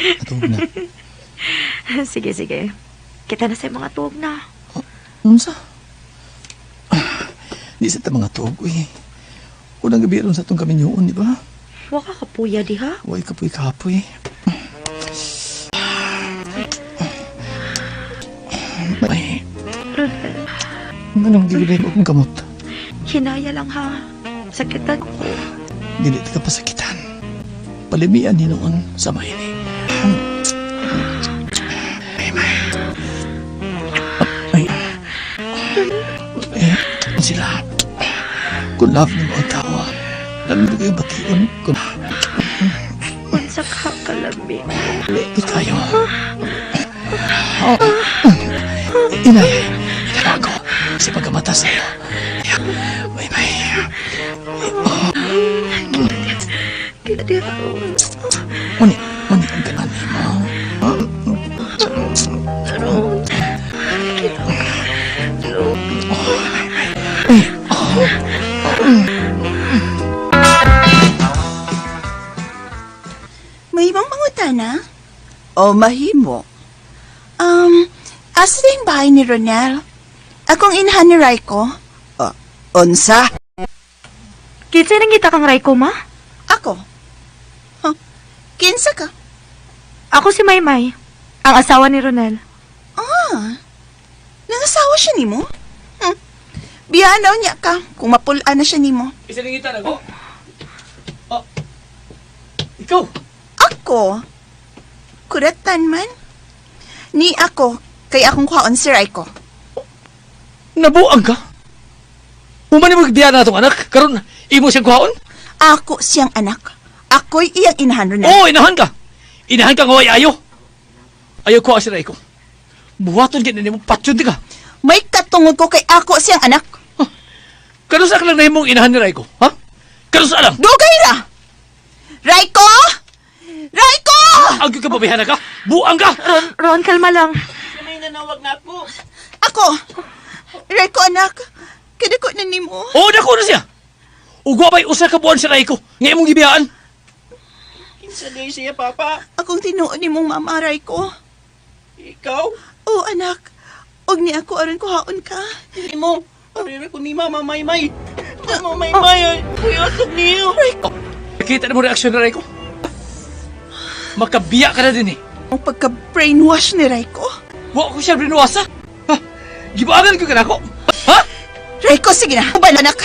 Sige. Kita na sa mga tuog na. Unsa? Di sa ta mga tuog, uy. Unang gabi ron sa itong kaminyoon, di ba? Waka kapuya di ha? Uy, kapoy. Ay. Anong gigilay ko kong kamot? Hinaya lang ha. Sakitan. Dili ka pasakitan. Palimian ni noon sa mahini. Sila. Kung love ni mo ang tawa, nalibigay batiyon kung... Unsa ka kalami. Ito tayo. Inay ako sa pagkamata sa'yo. May. Muni ang ganani mo. May ibang pangutana? O mahimo? Asa din bahay ni Ronel? Akong inahan ni Raiko? Unsa? Kinsa nang kita kang Raiko, ma? Ako? Huh? Kinsa ka? Ako si Maymay, ang asawa ni Ronel. Nangasawa siya ni mo? Biyahan daw niya ka kung mapulaan na siya ni mo. Isa nang kita na ko. Ikaw? Ako? Kuratan man? Ni ako, kay akong kuhaon si Raiko. Nabuang ka? Umani magbiya na itong anak, karon imo siyang kuhaon? Ako siyang anak. Ako'y iyang inahan, Ronel. Oo, inahan ka. Inahan ka nga ayo. Ayaw ko si Raiko. Buhaton ka na mo, patsyon di ka. May katungod ko kay ako siyang anak. Karon sa lang na imong inahan ni Raiko, ha? Karon sa lang? Dugay ra! Raiko! Raiko! Agyo ka babihana ka? Buang ka! Ron, kalma lang. May nanawag na ako. Ako! Raiko, anak. Kadako na nimo. Oo, dako na siya. Ugwa ba'y usa ka buwan si Raiko? Nga imong gibiyaan? Kinsa day siya, Papa? Akong tinuon ni mong mama, Raiko. Ikaw? Oo, anak. Og ni ako aron kuhaon ka. Hindi mo. Arira ko ni Mama Maymay. Mama Maymay, kuya sa niyo. Raiko. Nakita na mo reaksyon ni Raiko? Makabiya ka na din eh. Ang pagka-brainwash ni Raiko. Wa ko siya brinuwasa. Ha? Gibaangan ko ka na ako. Ha? Raiko, sige na. Ubay na, anak.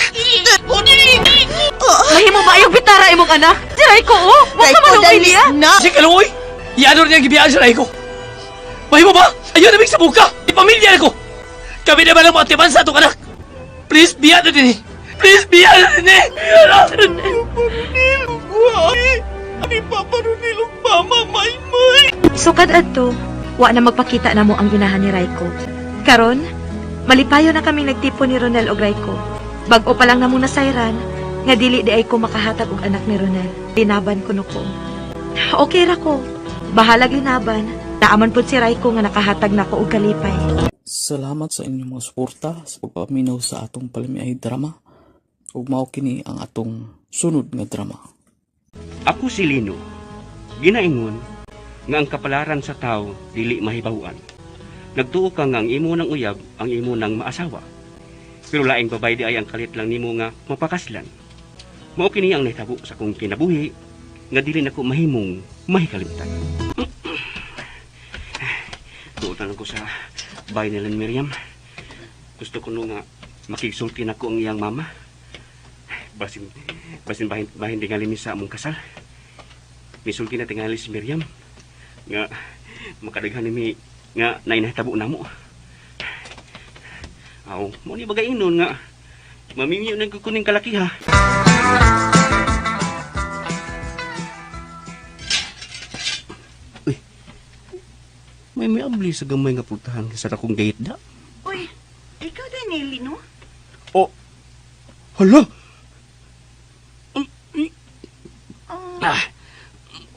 Mahimo ba yung bitara imong anak? Si Raiko, oh! Huwag ka malungay niya! Si Kaluoy! Iano rin ang gibiyaan si Raiko. Mahimo ba? Ayaw na sa buka! Ipamilya ko! Kami naman ang mga timan sa itong anak! Please, biya na din eh! Please, biya na din eh! Biya na din eh! Ani Papa Ronel ug Mama Maymay. Sukad adto, wa na magpakita na mo ang inahan ni Raiko. Karon, malipayo na kaming nagtipo ni Ronel og Raiko. Bag-o pa lang na muna sayran, nga dili di ay ko makahatag og anak ni Ronel. Linaban ko no ko. Okay ra ko. Bahala linaban. Naaman pud si Raiko nga nakahatag nako og kalipay. Salamat sa inyong mga suporta sa pagpaminaw sa atong palimiay drama. Ug mao kini ang atong sunod nga drama. Ako si Lino. Ginaingon nga ang kapalaran sa tao dili mahibawan. Nagtuo ka nga ang imo ng uyab, ang imo ng maasawa. Pero laing babay di ay ang kalit lang nimo nga mapakaslan. Mao kini ang nahitabo sa kong kinabuhi nga dili nako mahimong mahikalimtan. Tuotan ko sa bahay nila ni Miriam. Gusto ko nga makigsulti nako ang iyang mama. Basin bahin tingali mi sa among kasal. Misulti na tingali si Miriam nga makadaghan mi nga nainahitabo namo. Aw, mo ni bagay inon nga mamimiyo na kuning kalakiha. Uy. May abli sa gamay nga putahan sa akong gate da. Uy, ikaw din eh, Lino? Oh. Hala.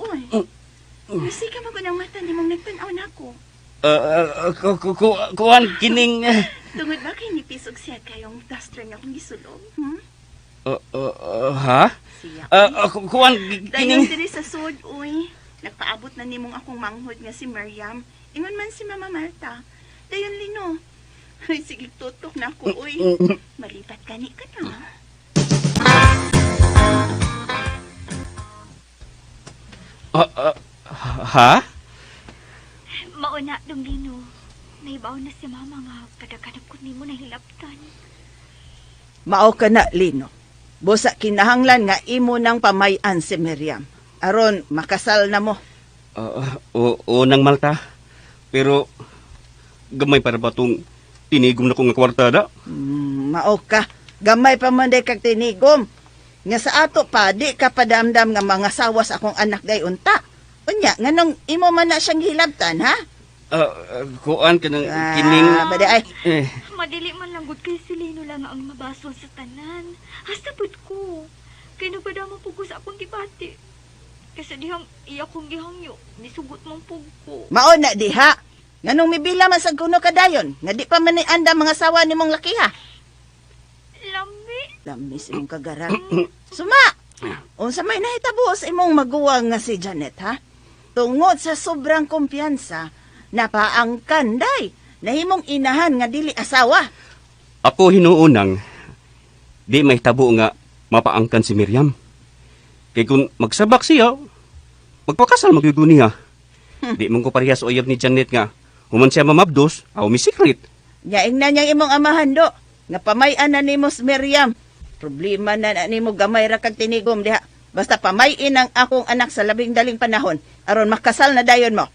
Uy, masika mo ko ng mata ni mong nagtanaw na ako. Kuhan kining... Tungod ba kayo nipisog siya kayong duster nga akong gisulog? Ha? Siya. Kuhan Dayon kining... diri sa sud, uy. Nagpaabot na nimong akong manghod nga si Miriam. Ingon man si Mama Marta. Dayon, Lino. Ay, sige, tutok na ako, uy. Malipat kani ka na. Ha? Mauna, dong Lino. Naibaw na si Mama nga kadaghanap ko nimo na hilaptan. Mao ka na, Lino. Busa kinahanglan nga imo nang pamayan si Miriam. Aron, makasal na mo. Oo nang Malta. Pero, gamay para ba itong tinigom na kong kwarta da? Mao ka. Gamay pa man day kag tinigom. Nga sa ato pa, di ka padamdam nga mga sawas akong anak day unta. Unya, nganong imo man na siyang hilabtan, ha? Kuan ka ng kining... Bade ay. Madili man lang gud kay si Lino lang ang mabason sa tanan. Hasta pud ko. Kay nagpadama pug ko sa akong gibati. Kasi dihang iya kong gihangyo, nisugot mong pug ko. Mao na diha. Nganong mibila man sa kuno kadayon, nga di pa man ni anda mga sawa nimong lakiha. Lami. Lami sa imong kagara. Suma! Unsa may nahitabo sa imong maguwang nga si Janet, ha? Tungod sa sobrang kumpiyansa, napaangkan day, nahimong inahan nga dili asawa. Ako hinuunang, di may tabo nga mapaangkan si Miriam. Kaya kung magsabak siya, magpakasal magyuguniya. Di mong ko parehas oyab ni Janet nga, human siya mamabdos, aw mi secret. Nyaing na niyang imong amahan do, nga pamayan na nimo si Miriam. Problema na nimo gamay ra kag tinigom diha. Basta pamayin ang akong anak sa labing daling panahon, aron makasal na dayon mo.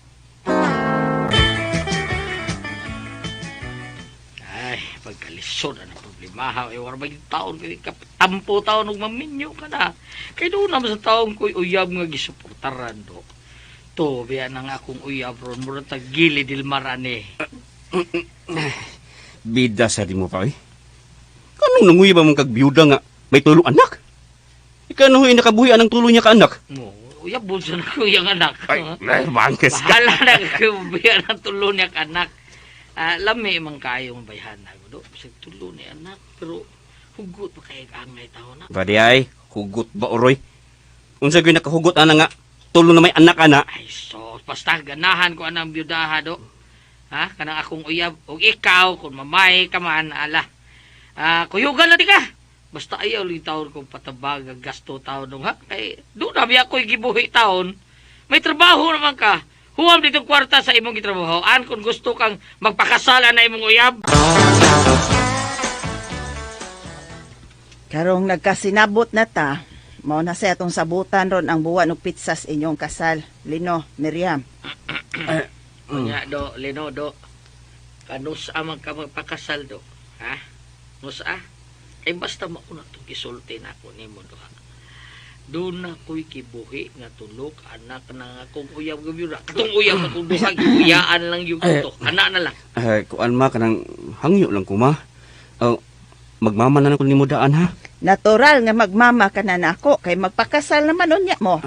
Ay, pagkalisod ang problema Mahaw, war ba yung taon kay tampo taon ug maminyo ka na. Kay doon naman sa taon ko'y uyab nga gisuportaran do. To biya nang akong uyab ron mura tag gili dilmarane. Bida sa di mo pa eh. Kanong nanguya ba mong kagbiyuda nga may tulo anak? Ikaw na huy nakabuhi anang tulo niya ka anak? Mo, uyab bulsa na ko yung anak. Ay, bangkes ka. Bahala na kabiya ng tulo niya ka anak. Lami man kayong bayhana ko do. Bisag tulo ni anak pero hugot pa kay angay tao na. Badi ay, hugot ba oroy? Unsa gyud nakahugot ana nga tulo na may anak ana? Ay so, basta ganahan ko anang byudaha do. Ha, kanang akong uyab ug ikaw kun mamay ka man ala. Kuyugan na di ka. Basta ayaw li taon kong patabag ang gasto taon nung ha. Kay doon na biya ko'y gibuhi taon. May trabaho naman ka. Huwam dito kwarta sa imong gitrabahoan kung gusto kang magpakasala na imong uyab. Karong nagkasinabot na ta, mao na sa atong sabutan ron ang buwan og pitsas inyong kasal. Lino, Miriam. Nya do, Lino do. Kanus amang ka magpakasal do. Ha? Nusa? Ay basta mauna to gisulti na ako nimo do. Doon na ko'y kibuhi nga tulog anak na akong uyab gabyura. Katong uyab na kung duha gibuyaan lang yung to. Anak na lang. Kuan ma kanang hangyo lang ko ma. Magmama na ko nimo daan ha. Natural nga magmama ka na nako kay magpakasal naman unya mo.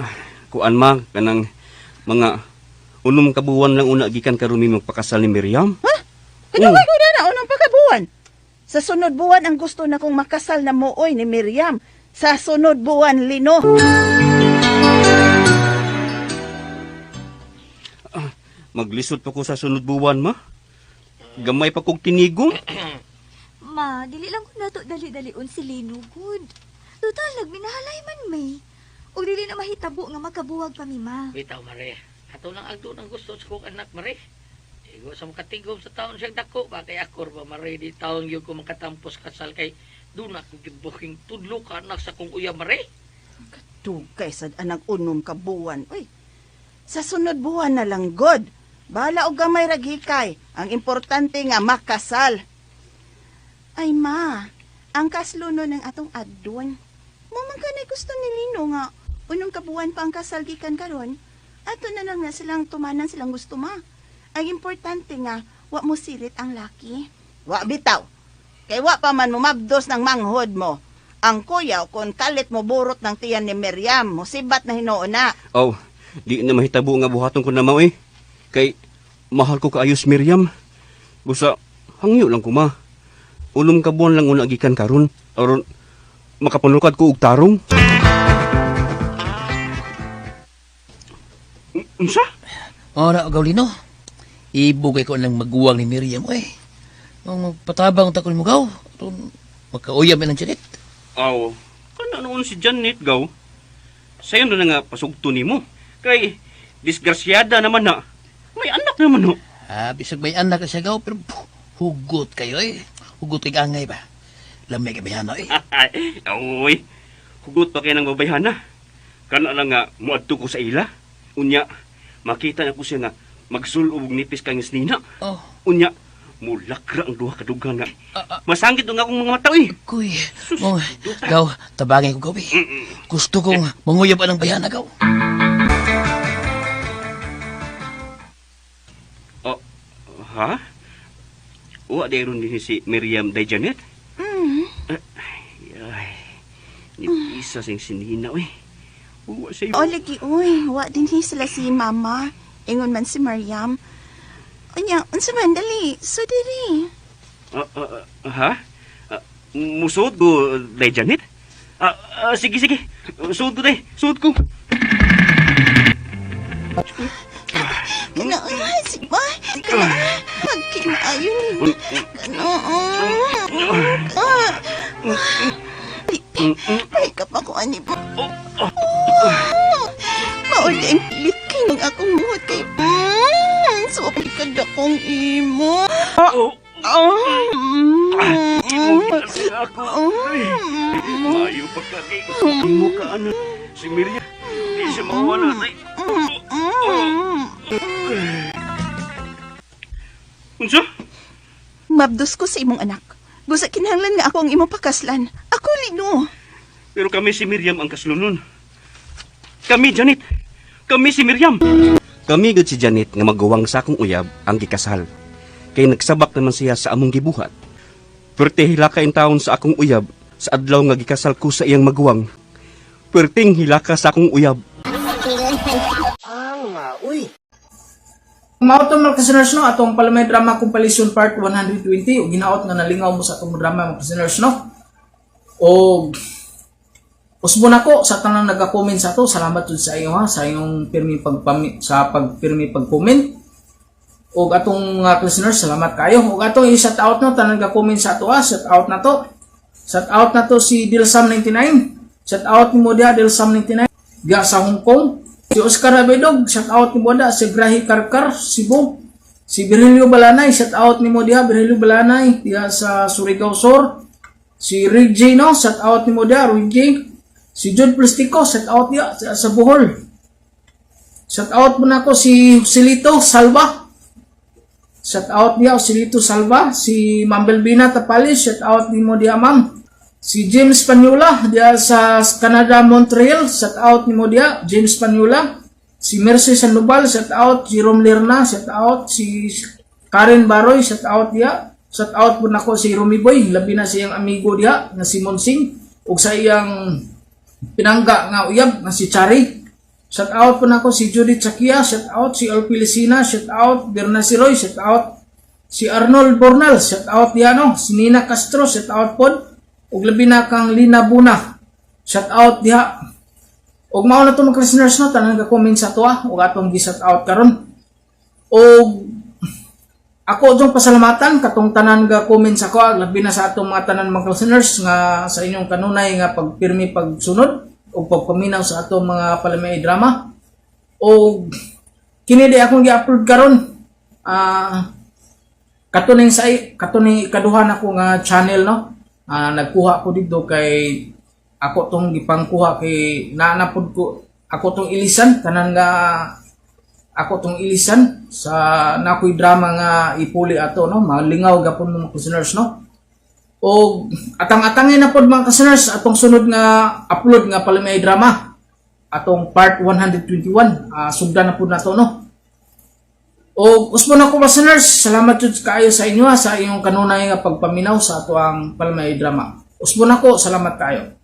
Kuan ma kanang mga unom ka buwan lang una gikan karon mi magpakasal ni Miriam. Ha? Kadaway ko na unang pagkabuwan. Sa sunod buwan ang gusto na kong makasal na mooy ni Miriam. Sa sunod buwan, Lino. Maglisod pa ko sa sunod buwan, ma. Gamay pa kong tinigong. Ma, dili lang ko nato dali-dalion si Lino, good. Total, minahalay man may. O dili na mahitabo nga makabuwag pa mi, ma. Bitaw, Mare. Ato lang agdo ng gusto sa kong anak, Mare. Igo sa makatigom sa taon siyang dako. Bakay akor ba, Mare, di taon yung ko makatampos kasal kay doon ako gibuking tudlo ka anak sa kong uyab, Mare. Katugay sa anak unom ka buwan. Uy, sa sunod buwan na lang, God. Bahala o gamay raghikay. Ang importante nga makasal. Ay ma, ang kasluno ng atong adon. Mamang ka na gusto ni Lino nga unong kabuwan pa ang kasal gikan karon. Ato na lang na silang tumanan silang gusto ma. Ang importante nga, wa mo sirit ang laki. Wa bitaw. Kay wa pa man mo mabdos ng manghod mo. Ang kuyaw kung kalit mo burot ng tiyan ni Miriam, musibat na hinoon na. Oh, di na mahitabo nga buhaton ko na mao eh. Kay mahal ko kaayos Miriam. Busa hangyo lang ko ma. Ulom ka buwan lang una gikan karon aron makapanukad ko og tarong. Unsa? Ora Gaulino. Ibugay ko lang maguwang ni Miriam oy. Ang patabang ta ko mo gaw. Makauyab man ang Janet. Aw, kana noon si Janet gaw. Sayo na nga pasugto nimo. Kay disgrasyada naman na. May anak naman no. Bisag may anak siya gaw pero hugot kayo eh. Hugot kay angay ba? Lamay kay bayana eh. Oy, hugot pa kay nang babayhana. Kana lang nga muadto ko sa ila. Unya, makita na ko siya nga magsulubog nipis kang isnina. Oh. Unya, mulakra ang duha kadugang nga. Masangkit nga akong mga mata eh. Kuy, gaw, tabangin ko gabi. Gusto kong manguyab anang bayana gaw. Oh, ha? Wa dayron din si Miriam day Janet? Ay, nipisa sing sinina oy. Wa say. O lagi uy, wa din sila si Mama. Ingon man si Miriam. Anya, unsa man dali? So diri. Ha? Musod ko day Janet? Sige sige. Sud ko day. Sud ko. Ganoon, si Ma. Magkinayon. Ay, kapak ko ani po. Mauling pilit kay ng akong muhot kay so, pikad akong imo. Mayo pa ka kay imo ka ano. Si Miriam. Di siya mawala tay. Unsa? Mabdos ko sa imong anak. Busa kinahanglan nga ako ang imo pakaslan. Ako lino. Pero kami si Miriam ang kaslunon. Kami, Janet. Kami si Miriam. Kami gud si Janet nga magawang sa akong uyab ang gikasal. Kay nagsabak naman siya sa among gibuhat. Perti hilaka in taon sa akong uyab sa adlaw nga gikasal ko sa iyang maguwang. Perting hilaka sa akong uyab. Mao to mga listeners no, atong Palamay Drama Compilation Part 120 o ginaot nga nalingaw mo sa atong drama mga listeners no. O usbo na ko sa tanang naga-comment sa to. Salamat jud sa iyo ha sa iyong pirmi pag-comment. O atong listeners, salamat kayo. O atong i-shout out no tanang naga-comment sa to ha. Shout out na to. Shout out na to si Dilsam99. Shout out ni Modia Dilsam99 diya sa Hong Kong. Si Oscar Abedog, shout out ni Moda, si Grahi Karkar, Cebu. Si Virgilio Balanay, shout out ni Moda, Virgilio Balanay, diya sa Surigao Sur. Si Reggie, no, shout out ni Moda, Reggie. Si Jude Plastico, shout out diya sa Bohol. Shout out muna ko si Silito Salva. Shout out diya Silito Salva. Si Mambelbina Tapalis, shout out ni Moda, ma'am. Si James Panula diya sa Canada, Montreal, shout out ni mo diya, James Panula. Si Mercy Sandoval, shout out. Jerome Lerna, shout out. Si Karen Baroy, shout out diya. Shout out po na ko si Romy Boy, labi na siyang amigo diya na si Monsing ug sa iyang pinangga nga uyab na si Chari. Shout out po na ko si Judith Chakia, shout out. Si Alpilicina, shout out. Berna Siroy, shout out. Si Arnold Bornal, shout out diya no. Si Nina Castro, shout out po. Ug labi na kang Lina Buna, shout out diha. Ug mao na to mga listeners no tanang ga-comment sa to ug atong gi-shout out karon. Ug ako jong pasalamatan katong tanan ga-comment sa ko labi na sa atong mga tanan mga listeners nga sa inyong kanunay nga pagpirmi pagsunod ug pagpaminaw sa atong mga Palamay Drama. Ug kini di akong gi-upload karon katuning ikaduha na ko nga channel no. Nagkuha ko dito kay ako tong gipangkuha kay naanapod ko ako tong ilisan tanan nga ako tong ilisan sa nakoy drama nga ipuli ato no malingaw gapon mga listeners no. O atang-atangin na pod mga listeners atong sunod nga upload nga Palamay Drama atong part 121 sugdan na pod nato no. O usbo na ko listeners, salamat jud kaayo sa inyo sa inyong kanunay nga pagpaminaw sa ato ang Palamay Drama. Usbo na ko, salamat kayo.